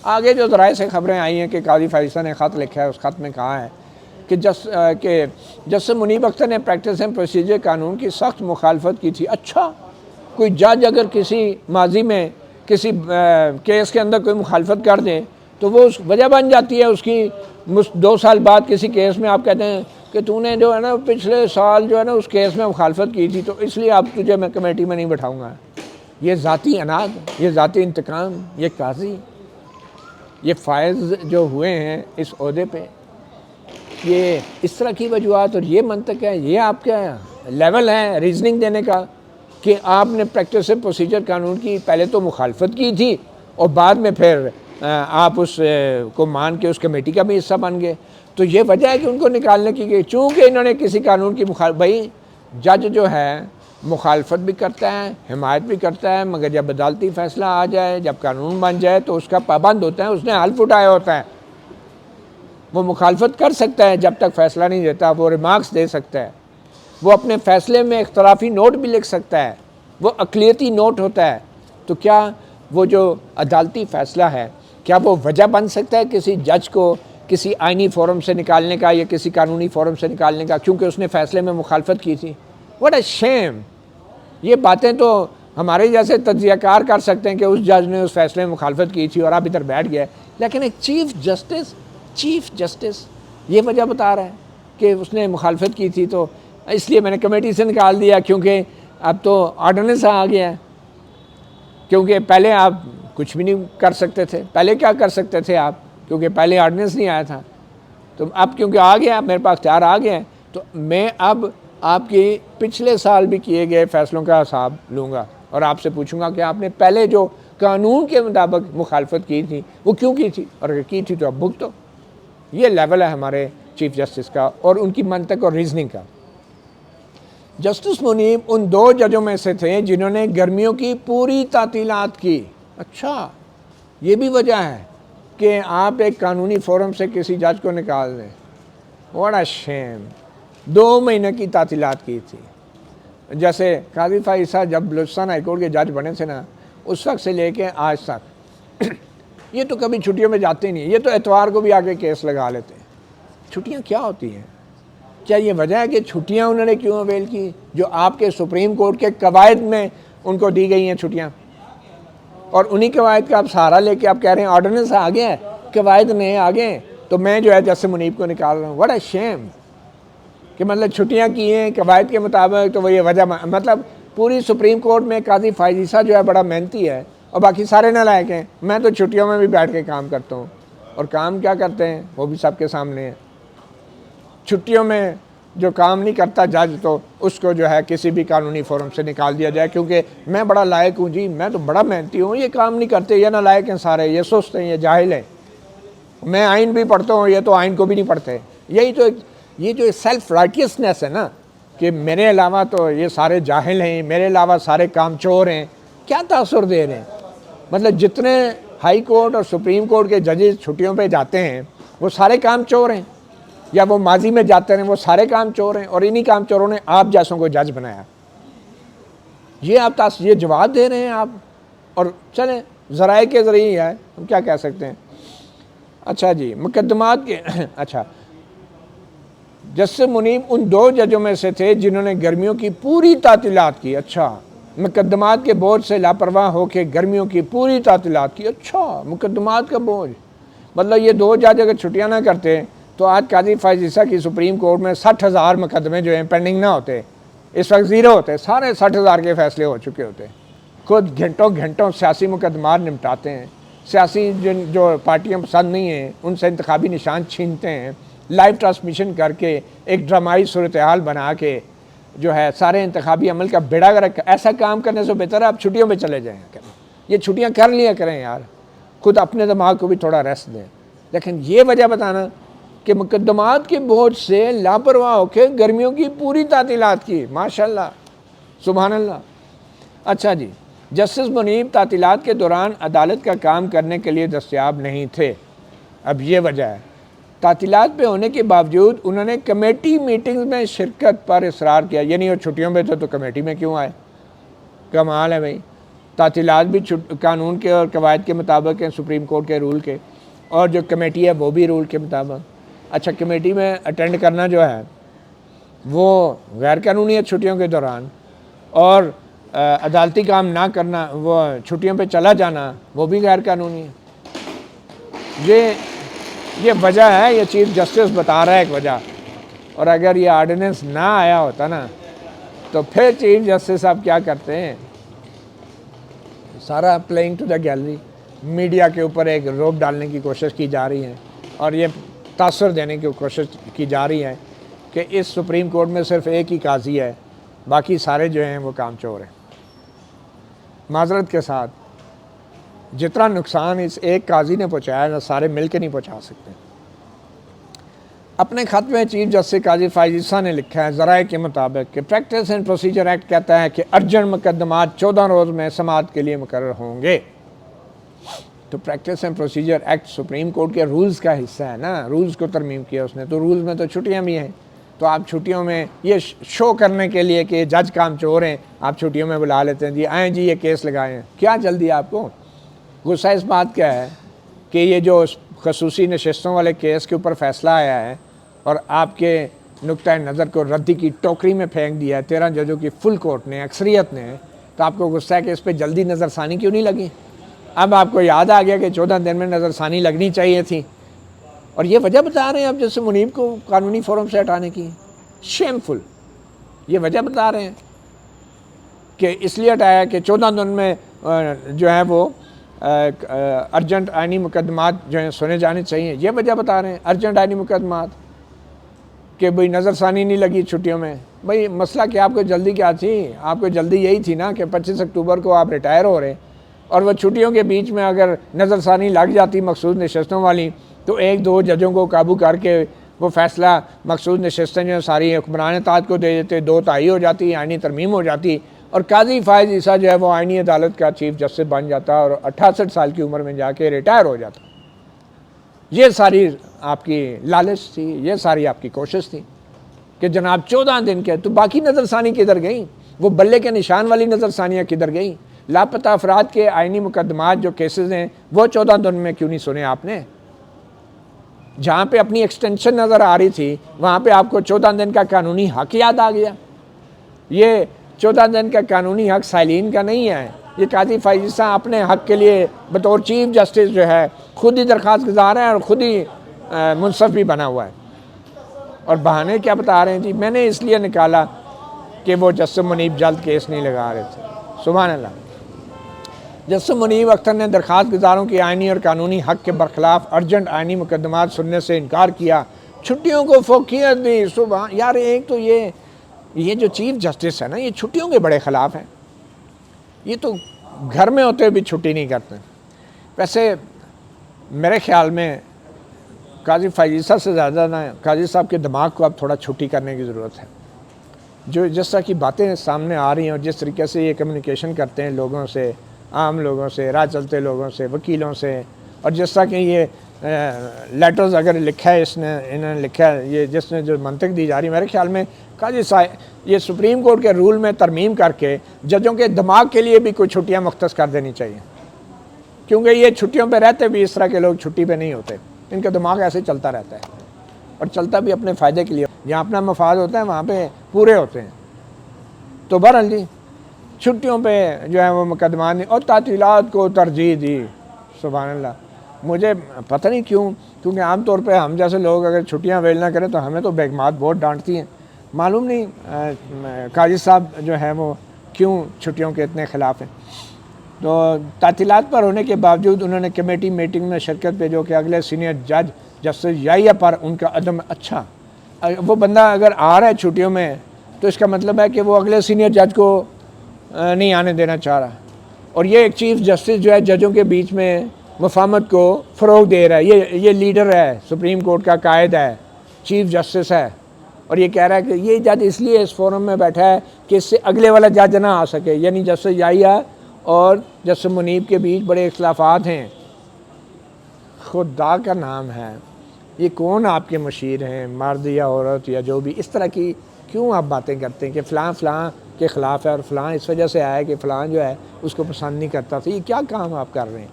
آگے جو ذرائع سے خبریں آئی ہیں کہ قاضی فائز نے خط لکھا ہے، اس خط میں کہا ہے کہ جسٹس منیب اختر نے پریکٹس اینڈ پروسیجر قانون کی سخت مخالفت کی تھی۔ اچھا، کوئی جج اگر کسی ماضی میں کسی کیس کے اندر کوئی مخالفت کر دے تو وہ اس وجہ بن جاتی ہے اس کی۔ 2 سال بعد کسی کیس میں آپ کہتے ہیں کہ تو نے جو ہے نا پچھلے سال جو ہے نا اس کیس میں مخالفت کی تھی، تو اس لیے اب تجھے میں کمیٹی میں نہیں بٹھاؤں گا۔ یہ ذاتی اناد، یہ ذاتی انتقام، یہ قاضی، یہ فائز جو ہوئے ہیں اس عہدے پہ، یہ اس طرح کی وجوہات اور یہ منطق ہے، یہ آپ کا لیول ہے ریزننگ دینے کا کہ آپ نے پریکٹس اینڈ پروسیجر قانون کی پہلے تو مخالفت کی تھی اور بعد میں پھر آپ اس کو مان کے اس کمیٹی کا بھی حصہ بن گئے۔ تو یہ وجہ ہے کہ ان کو نکالنے کی گئی، چونکہ انہوں نے کسی قانون کی بھائی جج جو ہے مخالفت بھی کرتا ہے، حمایت بھی کرتا ہے، مگر جب عدالتی فیصلہ آ جائے، جب قانون بن جائے تو اس کا پابند ہوتا ہے، اس نے حلف اٹھایا ہوتا ہے۔ وہ مخالفت کر سکتا ہے جب تک فیصلہ نہیں دیتا، وہ ریمارکس دے سکتا ہے، وہ اپنے فیصلے میں اختلافی نوٹ بھی لکھ سکتا ہے، وہ اقلیتی نوٹ ہوتا ہے۔ تو کیا وہ جو عدالتی فیصلہ ہے کیا وہ وجہ بن سکتا ہے کسی جج کو کسی آئینی فورم سے نکالنے کا یا کسی قانونی فورم سے نکالنے کا کیونکہ اس نے فیصلے میں مخالفت کی تھی؟ واٹ اے شیم. یہ باتیں تو ہمارے جیسے تجزیہ کار کر سکتے ہیں کہ اس جج نے اس فیصلے میں مخالفت کی تھی اور آپ ادھر بیٹھ گئے، لیکن ایک چیف جسٹس یہ وجہ بتا رہا ہے کہ اس نے مخالفت کی تھی تو اس لیے میں نے کمیٹی سے نکال دیا کیونکہ اب تو آرڈیننس آ گیا ہے. کیونکہ پہلے آپ کچھ بھی نہیں کر سکتے تھے. پہلے کیا کر سکتے تھے آپ؟ کیونکہ پہلے آرڈیننس نہیں آیا تھا. تو اب کیونکہ آ گیا، میرے پاس اختیار آ گیا ہے، تو میں اب آپ کی پچھلے سال بھی کیے گئے فیصلوں کا حساب لوں گا اور آپ سے پوچھوں گا کہ آپ نے پہلے جو قانون کے مطابق مخالفت کی تھی وہ کیوں کی تھی، اور اگر کی تھی تو اب بھگتو. یہ لیول ہے ہمارے چیف جسٹس کا اور ان کی منطق اور ریزننگ کا. جسٹس منیب ان 2 ججوں میں سے تھے جنہوں نے گرمیوں کی پوری تعطیلات کی. اچھا، یہ بھی وجہ ہے کہ آپ ایک قانونی فورم سے کسی جج کو نکال دیں. واٹ اے شیم. 2 مہینے کی تعطیلات کی تھی. جیسے قاضی فائز صاحب جب بلوچستان ہائی کورٹ کے جج بنے تھے نا، اس وقت سے لے کے آج تک یہ تو کبھی چھٹیوں میں جاتے نہیں. یہ تو اتوار کو بھی آگے کیس لگا لیتے ہیں. چھٹیاں کیا ہوتی ہیں؟ کیا یہ وجہ ہے کہ چھٹیاں انہوں نے کیوں اویل کی جو آپ کے سپریم کورٹ کے قواعد میں ان کو دی گئی ہیں چھٹیاں؟ اور انہی قواعد کا آپ سہارا لے کے آپ کہہ رہے ہیں آرڈیننس آ گیا ہے، قواعد نئے آ گئے ہیں تو میں جو ہے جسٹس منیب کو نکال رہا ہوں. واٹ اے شیم. کہ مطلب چھٹیاں کی ہیں قواعد کے مطابق تو وہ یہ وجہ مطلب پوری سپریم کورٹ میں قاضی فائز عیسیٰ جو ہے بڑا محنتی ہے اور باقی سارے نالائق ہیں. میں تو چھٹیوں میں بھی بیٹھ کے کام کرتا ہوں اور کام کیا کرتے ہیں وہ بھی سب کے سامنے ہے. چھٹیوں میں جو کام نہیں کرتا جج تو اس کو جو ہے کسی بھی قانونی فورم سے نکال دیا جائے کیونکہ میں بڑا لائق ہوں جی، میں تو بڑا محنتی ہوں، یہ کام نہیں کرتے، یہ نالائق ہیں سارے، یہ سست ہیں، یہ جاہل ہیں. میں آئین بھی پڑھتا ہوں، یہ تو آئین کو بھی نہیں پڑھتے. یہی تو یہ جو سیلف رائٹیسنیس ہے نا کہ میرے علاوہ تو یہ سارے جاہل ہیں، میرے علاوہ سارے کام چور ہیں. کیا تاثر دے رہے ہیں؟ مطلب جتنے ہائی کورٹ اور سپریم کورٹ کے ججز چھٹیوں پہ جاتے ہیں وہ سارے کام چور ہیں، یا وہ ماضی میں جاتے ہیں وہ سارے کام چور ہیں، اور انہی کام چوروں نے آپ جیسوں کو جج بنایا. یہ آپ یہ جواب دے رہے ہیں آپ. اور چلیں ذرائع کے ذریعے ہے، ہم کیا کہہ سکتے ہیں. اچھا جی، مقدمات کے اچھا، جسٹس منیب ان 2 ججوں میں سے تھے جنہوں نے گرمیوں کی پوری تعطیلات کی. اچھا، مقدمات کے بوجھ سے لاپرواہ ہو کے گرمیوں کی پوری تعطیلات کی. اچھا، مقدمات کا بوجھ مطلب یہ 2 جج اگر چھٹیاں نہ کرتے تو آج قاضی فائز عیسیٰ کی سپریم کورٹ میں 60,000 مقدمے جو ہیں پینڈنگ نہ ہوتے، اس وقت 0 ہوتے، سارے 60,000 کے فیصلے ہو چکے ہوتے. خود گھنٹوں سیاسی مقدمات نمٹاتے ہیں. سیاسی جو پارٹیاں پسند نہیں ہیں ان سے انتخابی نشان چھینتے ہیں، لائیو ٹرانسمیشن کر کے ایک ڈرامائی صورتحال بنا کے جو ہے سارے انتخابی عمل کا بیڑا گرک. ایسا کام کرنے سے بہتر ہے آپ چھٹیوں پہ چلے جائیں کریں. یہ چھٹیاں کر لیا کریں یار، خود اپنے دماغ کو بھی تھوڑا ریسٹ دیں. لیکن یہ وجہ بتانا کہ مقدمات کے بوجھ سے لاپرواہ ہو کے گرمیوں کی پوری تعطیلات کی. ماشاءاللہ، سبحان اللہ. اچھا جی، جسٹس منیب تعطیلات کے دوران عدالت کا کام کرنے کے لیے دستیاب نہیں تھے. اب یہ وجہ ہے، تعطیلات پہ ہونے کے باوجود انہوں نے کمیٹی میٹنگز میں شرکت پر اصرار کیا. یعنی وہ چھٹیوں میں تھے تو کمیٹی میں کیوں آئے؟ کمال ہے بھائی. تعطیلات بھی قانون کے اور قواعد کے مطابق ہیں، سپریم کورٹ کے رول کے، اور جو کمیٹی ہے وہ بھی رول کے مطابق. اچھا، کمیٹی میں اٹینڈ کرنا جو ہے وہ غیر قانونی ہے چھٹیوں کے دوران، اور عدالتی کام نہ کرنا، وہ چھٹیوں پہ چلا جانا، وہ بھی غیر قانونی ہے. یہ وجہ ہے، یہ چیف جسٹس بتا رہا ہے ایک وجہ. اور اگر یہ آرڈیننس نہ آیا ہوتا نا تو پھر چیف جسٹس صاحب کیا کرتے ہیں، سارا playing to the gallery. Media کے اوپر ایک روب ڈالنے کی کوشش کی جا رہی ہے اور یہ تاثر دینے کی کوشش کی جا رہی ہے کہ اس سپریم کورٹ میں صرف ایک ہی قاضی ہے، باقی سارے جو ہیں وہ کام چور ہیں. معذرت کے ساتھ جتنا نقصان اس ایک قاضی نے پہنچایا نا سارے مل کے نہیں پہنچا سکتے. اپنے خط میں چیف جسٹس قاضی فائز عیسیٰ نے لکھا ہے ذرائع کے مطابق کہ پریکٹس اینڈ پروسیجر ایکٹ کہتا ہے کہ ارجنٹ مقدمات 14 روز میں سماعت کے لیے مقرر ہوں گے. تو practice and procedure act supreme court کے رولز کا حصہ ہے نا، رولز کو ترمیم کیا اس نے، تو رولز میں تو چھٹیاں بھی ہیں. تو آپ چھٹیوں میں یہ شو کرنے کے لیے کہ جج کام چور ہیں آپ چھٹیوں میں بلا لیتے ہیں، جی آئیں جی یہ کیس لگائیں. کیا جلدی آپ کو؟ غصہ اس بات کا ہے کہ یہ جو خصوصی نشستوں والے کیس کے اوپر فیصلہ آیا ہے اور آپ کے نقطۂ نظر کو ردی کی ٹوکری میں پھینک دیا ہے 13 ججوں کی فل کورٹ نے، اکثریت نے، تو آپ کو غصہ ہے کہ اس پہ جلدی نظر ثانی کیوں نہیں لگی؟ اب آپ کو یاد آ گیا کہ 14 دن میں نظر ثانی لگنی چاہیے تھی، اور یہ وجہ بتا رہے ہیں اب جیسے منیب کو قانونی فورم سے ہٹانے کی، شیمفل، یہ وجہ بتا رہے ہیں کہ اس لیے ہٹایا کہ 14 دن میں جو ہے وہ ارجنٹ آئینی مقدمات جو ہیں سنے جانے چاہیے، یہ وجہ بتا رہے ہیں ارجنٹ آئینی مقدمات کہ بھئی نظر ثانی نہیں لگی چھٹیوں میں۔ بھئی مسئلہ کہ آپ کو جلدی کیا تھی؟ آپ کو جلدی یہی تھی نا کہ 25 اکتوبر کو آپ ریٹائر ہو رہے، اور وہ چھٹیوں کے بیچ میں اگر نظر ثانی لگ جاتی مخصوص نشستوں والی تو 1-2 ججوں کو قابو کر کے وہ فیصلہ مخصوص نشستیں جو ساری حکمران اطاعت کو دے دیتے، 2 تائی ہو جاتی، آئینی ترمیم ہو جاتی، اور قاضی فائز عیسیٰ جو ہے وہ آئینی عدالت کا چیف جسٹس بن جاتا اور 68 سال کی عمر میں جا کے ریٹائر ہو جاتا۔ یہ ساری آپ کی لالچ تھی، یہ ساری آپ کی کوشش تھی کہ جناب 14 دن کے، تو باقی نظر ثانی کدھر گئی؟ وہ بلے کے نشان والی نظر ثانیاں کدھر گئی؟ لاپتہ افراد کے آئینی مقدمات جو کیسز ہیں وہ 14 دن میں کیوں نہیں سنے آپ نے؟ جہاں پہ اپنی ایکسٹینشن نظر آ رہی تھی وہاں پہ آپ کو 14 دن کا قانونی حق یاد آ گیا۔ یہ 14 دن کا قانونی حق سائلین کا نہیں ہے، یہ قاضی فائز عیسیٰ اپنے حق کے لیے بطور چیف جسٹس جو ہے خود ہی درخواست گزار ہے اور خود ہی منصف بھی بنا ہوا ہے، اور بہانے کیا بتا رہے ہیں جی میں نے اس لیے نکالا کہ وہ جسٹس منیب جلد کیس نہیں لگا رہے تھے۔ سبحان اللہ۔ جسٹس منیب اختر نے درخواست گزاروں کی آئینی اور قانونی حق کے برخلاف ارجنٹ آئینی مقدمات سننے سے انکار کیا، چھٹیوں کو فوقیت دی۔ سبحان یار، ایک تو یہ جو چیف جسٹس ہے نا یہ چھٹیوں کے بڑے خلاف ہیں، یہ تو گھر میں ہوتے بھی چھٹی نہیں کرتے۔ ویسے میرے خیال میں قاضی فائز عیسیٰ سے زیادہ نا قاضی صاحب کے دماغ کو اب تھوڑا چھٹی کرنے کی ضرورت ہے۔ جو جس طرح کی باتیں سامنے آ رہی ہیں اور جس طریقے سے یہ کمیونیکیشن کرتے ہیں لوگوں سے، عام لوگوں سے، راہ چلتے لوگوں سے، وکیلوں سے، اور جس طرح کہ یہ لیٹرز اگر لکھا ہے انہوں نے لکھا ہے، یہ جس نے جو منطق دی جا رہی ہے، میرے خیال میں قاضی صاحب یہ سپریم کورٹ کے رول میں ترمیم کر کے ججوں کے دماغ کے لیے بھی کوئی چھٹیاں مختص کر دینی چاہیے، کیونکہ یہ چھٹیوں پہ رہتے بھی اس طرح کے لوگ چھٹی پہ نہیں ہوتے، ان کا دماغ ایسے چلتا رہتا ہے اور چلتا بھی اپنے فائدے کے لیے، جہاں اپنا مفاد ہوتا ہے وہاں پہ پورے ہوتے ہیں۔ تو بہرحال جی چھٹیوں پہ جو ہے وہ مقدمات اور تعطیلات کو ترجیح دی۔ سبحان اللہ۔ مجھے پتہ نہیں کیوں، کیونکہ عام طور پہ ہم جیسے لوگ اگر چھٹیاں اویل نہ کریں تو ہمیں تو بیگمات بہت ڈانٹتی ہیں، معلوم نہیں قاضی صاحب جو ہیں وہ کیوں چھٹیوں کے اتنے خلاف ہیں۔ تو تعطیلات پر ہونے کے باوجود انہوں نے کمیٹی میٹنگ میں شرکت پہ جو کہ اگلے سینئر جج جسٹس یحییٰ پر ان کا عدم، اچھا وہ بندہ اگر آ رہا ہے چھٹیوں میں تو اس کا مطلب ہے کہ وہ اگلے سینئر جج کو نہیں آنے دینا چاہ رہا، اور یہ ایک چیف جسٹس جو ہے ججوں کے بیچ میں وفامت کو فروغ دے رہا ہے، یہ لیڈر ہے، سپریم کورٹ کا قائد ہے، چیف جسٹس ہے، اور یہ کہہ رہا ہے کہ یہ جج اس لیے اس فورم میں بیٹھا ہے کہ اس سے اگلے والا جج نہ آ سکے، یعنی جسٹس یحییٰ اور جسٹس منیب کے بیچ بڑے اختلافات ہیں۔ خدا کا نام ہے، یہ کون آپ کے مشیر ہیں، مرد یا عورت یا جو بھی، اس طرح کی کیوں آپ باتیں کرتے ہیں کہ فلاں فلاں کے خلاف ہے اور فلاں اس وجہ سے آیا کہ فلاں جو ہے اس کو پسند نہیں کرتا تھا؟ یہ کیا کام آپ کر رہے ہیں؟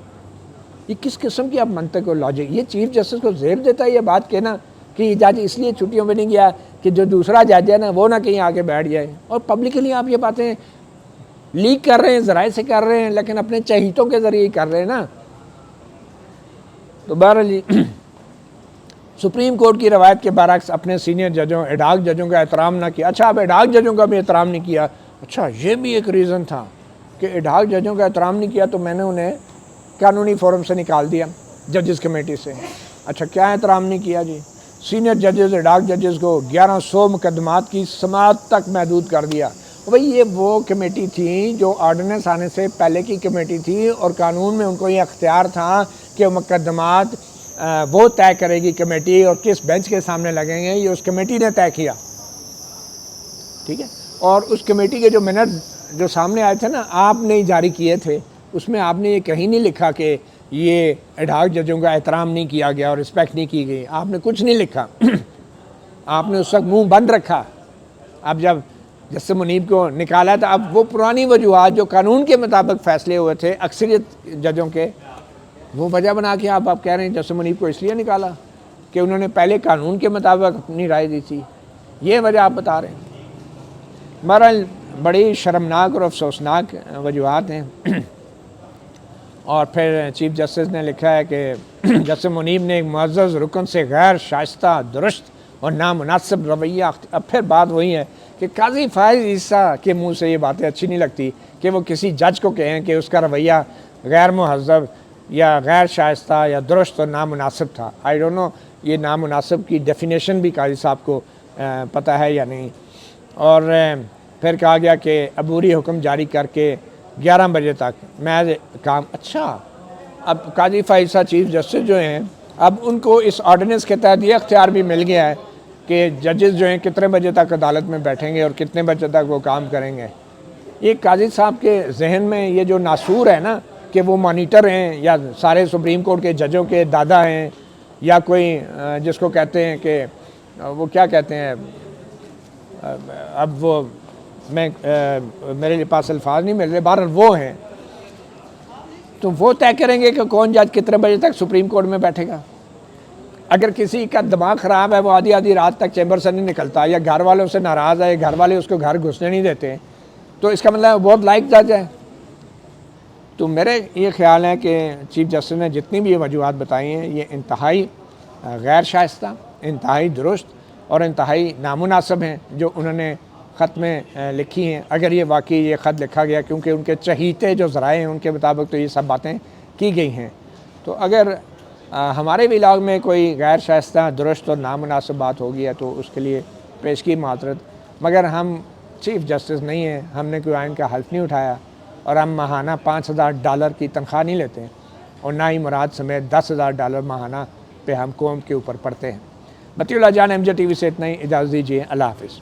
یہ کس قسم کی آپ منطق اور لاجک؟ یہ چیف جسٹس کو زیب دیتا ہے یہ بات کہنا کہ یہ جج اس لیے چھٹیوں میں نہیں گیا کہ جو دوسرا جج ہے نا وہ نہ کہیں آگے بیٹھ جائے، اور پبلکلی آپ یہ باتیں لیک کر رہے ہیں، ذرائع سے کر رہے ہیں، لیکن اپنے چہیتوں کے ذریعے کر رہے ہیں نا۔ تو بہرحال سپریم کورٹ کی روایت کے برعکس اپنے سینئر ججوں ایڈاک ججوں کا احترام نہ کیا۔ اچھا، آپ ایڈاک ججوں کا بھی احترام نہیں کیا؟ اچھا، یہ بھی ایک ریزن تھا کہ ایڈاک ججوں کا احترام نہیں کیا تو میں نے انہیں قانونی فورم سے نکال دیا، ججز کمیٹی سے۔ اچھا، کیا احترام نہیں کیا جی؟ سینئر ججز ایڈاک ججز کو 1100 مقدمات کی سماعت تک محدود کر دیا۔ بھئی یہ وہ کمیٹی تھی جو آرڈیننس آنے سے پہلے کی کمیٹی تھی، اور قانون میں ان کو یہ اختیار تھا کہ مقدمات وہ طے کرے گی کمیٹی، اور کس بینچ کے سامنے لگیں گے یہ اس کمیٹی نے طے کیا، ٹھیک ہے۔ اور اس کمیٹی کے جو منٹ جو سامنے آئے تھے نا، آپ نے جاری کیے تھے، اس میں آپ نے یہ کہیں نہیں لکھا کہ یہ ایڈاک ججوں کا احترام نہیں کیا گیا اور رسپیکٹ نہیں کی گئی، آپ نے کچھ نہیں لکھا۔ آپ نے اس وقت منہ بند رکھا۔ اب جب جسٹس منیب کو نکالا تھا، اب وہ پرانی وجوہات جو قانون کے مطابق فیصلے ہوئے تھے اکثریت ججوں کے، وہ وجہ بنا کے آپ کہہ رہے ہیں جسٹس منیب کو اس لیے نکالا کہ انہوں نے پہلے قانون کے مطابق اپنی رائے دی تھی، یہ وجہ آپ بتا رہے ہیں۔ بہرحال بڑی شرمناک اور افسوسناک وجوہات ہیں۔ اور پھر چیف جسٹس نے لکھا ہے کہ جسٹس منیب نے ایک معزز رکن سے غیر شائستہ، درست اور نامناسب رویہ اب پھر بات وہی ہے کہ قاضی فائز عیسیٰ کے منہ سے یہ باتیں اچھی نہیں لگتی کہ وہ کسی جج کو کہیں کہ اس کا رویہ غیر مہذب یا غیر شائستہ یا درست اور نامناسب تھا۔ آئی ڈونٹ نو یہ نامناسب کی ڈیفینیشن بھی قاضی صاحب کو پتہ ہے یا نہیں۔ اور پھر کہا گیا کہ عبوری حکم جاری کر کے 11 بجے تک میں کام اچھا اب قاضی فائز عیسیٰ چیف جسٹس جو ہیں اب ان کو اس آرڈیننس کے تحت یہ اختیار بھی مل گیا ہے کہ ججز جو ہیں کتنے بجے تک عدالت میں بیٹھیں گے اور کتنے بجے تک وہ کام کریں گے۔ یہ قاضی صاحب کے ذہن میں یہ جو ناسور ہے نا کہ وہ مانیٹر ہیں یا سارے سپریم کورٹ کے ججوں کے دادا ہیں یا کوئی جس کو کہتے ہیں کہ وہ کیا کہتے ہیں، اب وہ میرے پاس الفاظ نہیں مل رہے، بہرحال وہ ہیں، تو وہ طے کریں گے کہ کون جج کتنے بجے تک سپریم کورٹ میں بیٹھے گا۔ اگر کسی کا دماغ خراب ہے وہ آدھی رات تک چیمبر سے نہیں نکلتا یا گھر والوں سے ناراض ہے، گھر والے اس کو گھر گھسنے نہیں دیتے، تو اس کا مطلب بہت لائق جج ہے۔ تو میرے یہ خیال ہے کہ چیف جسٹس نے جتنی بھی یہ وجوہات بتائی ہیں یہ انتہائی غیر شائستہ، انتہائی درست اور انتہائی نامناسب ہیں جو انہوں نے خط میں لکھی ہیں۔ اگر یہ واقعی یہ خط لکھا گیا کیونکہ ان کے چہیتے جو ذرائع ہیں ان کے مطابق تو یہ سب باتیں کی گئی ہیں، تو اگر ہمارے بھی علاقے میں کوئی غیر شائستہ، درست اور نامناسب بات ہوگی ہے تو اس کے لیے پیش کی معذرت، مگر ہم چیف جسٹس نہیں ہیں، ہم نے کوئی آئین کا حلف نہیں اٹھایا اور ہم ماہانہ $5000 کی تنخواہ نہیں لیتے اور نہ ہی مراد سمیت $10,000 ماہانہ پہ ہم قوم کے اوپر پڑتے ہیں۔ مطیع اللہ جان، MJ TV سے اتنا ہی، اجازت دیجیے، اللہ حافظ۔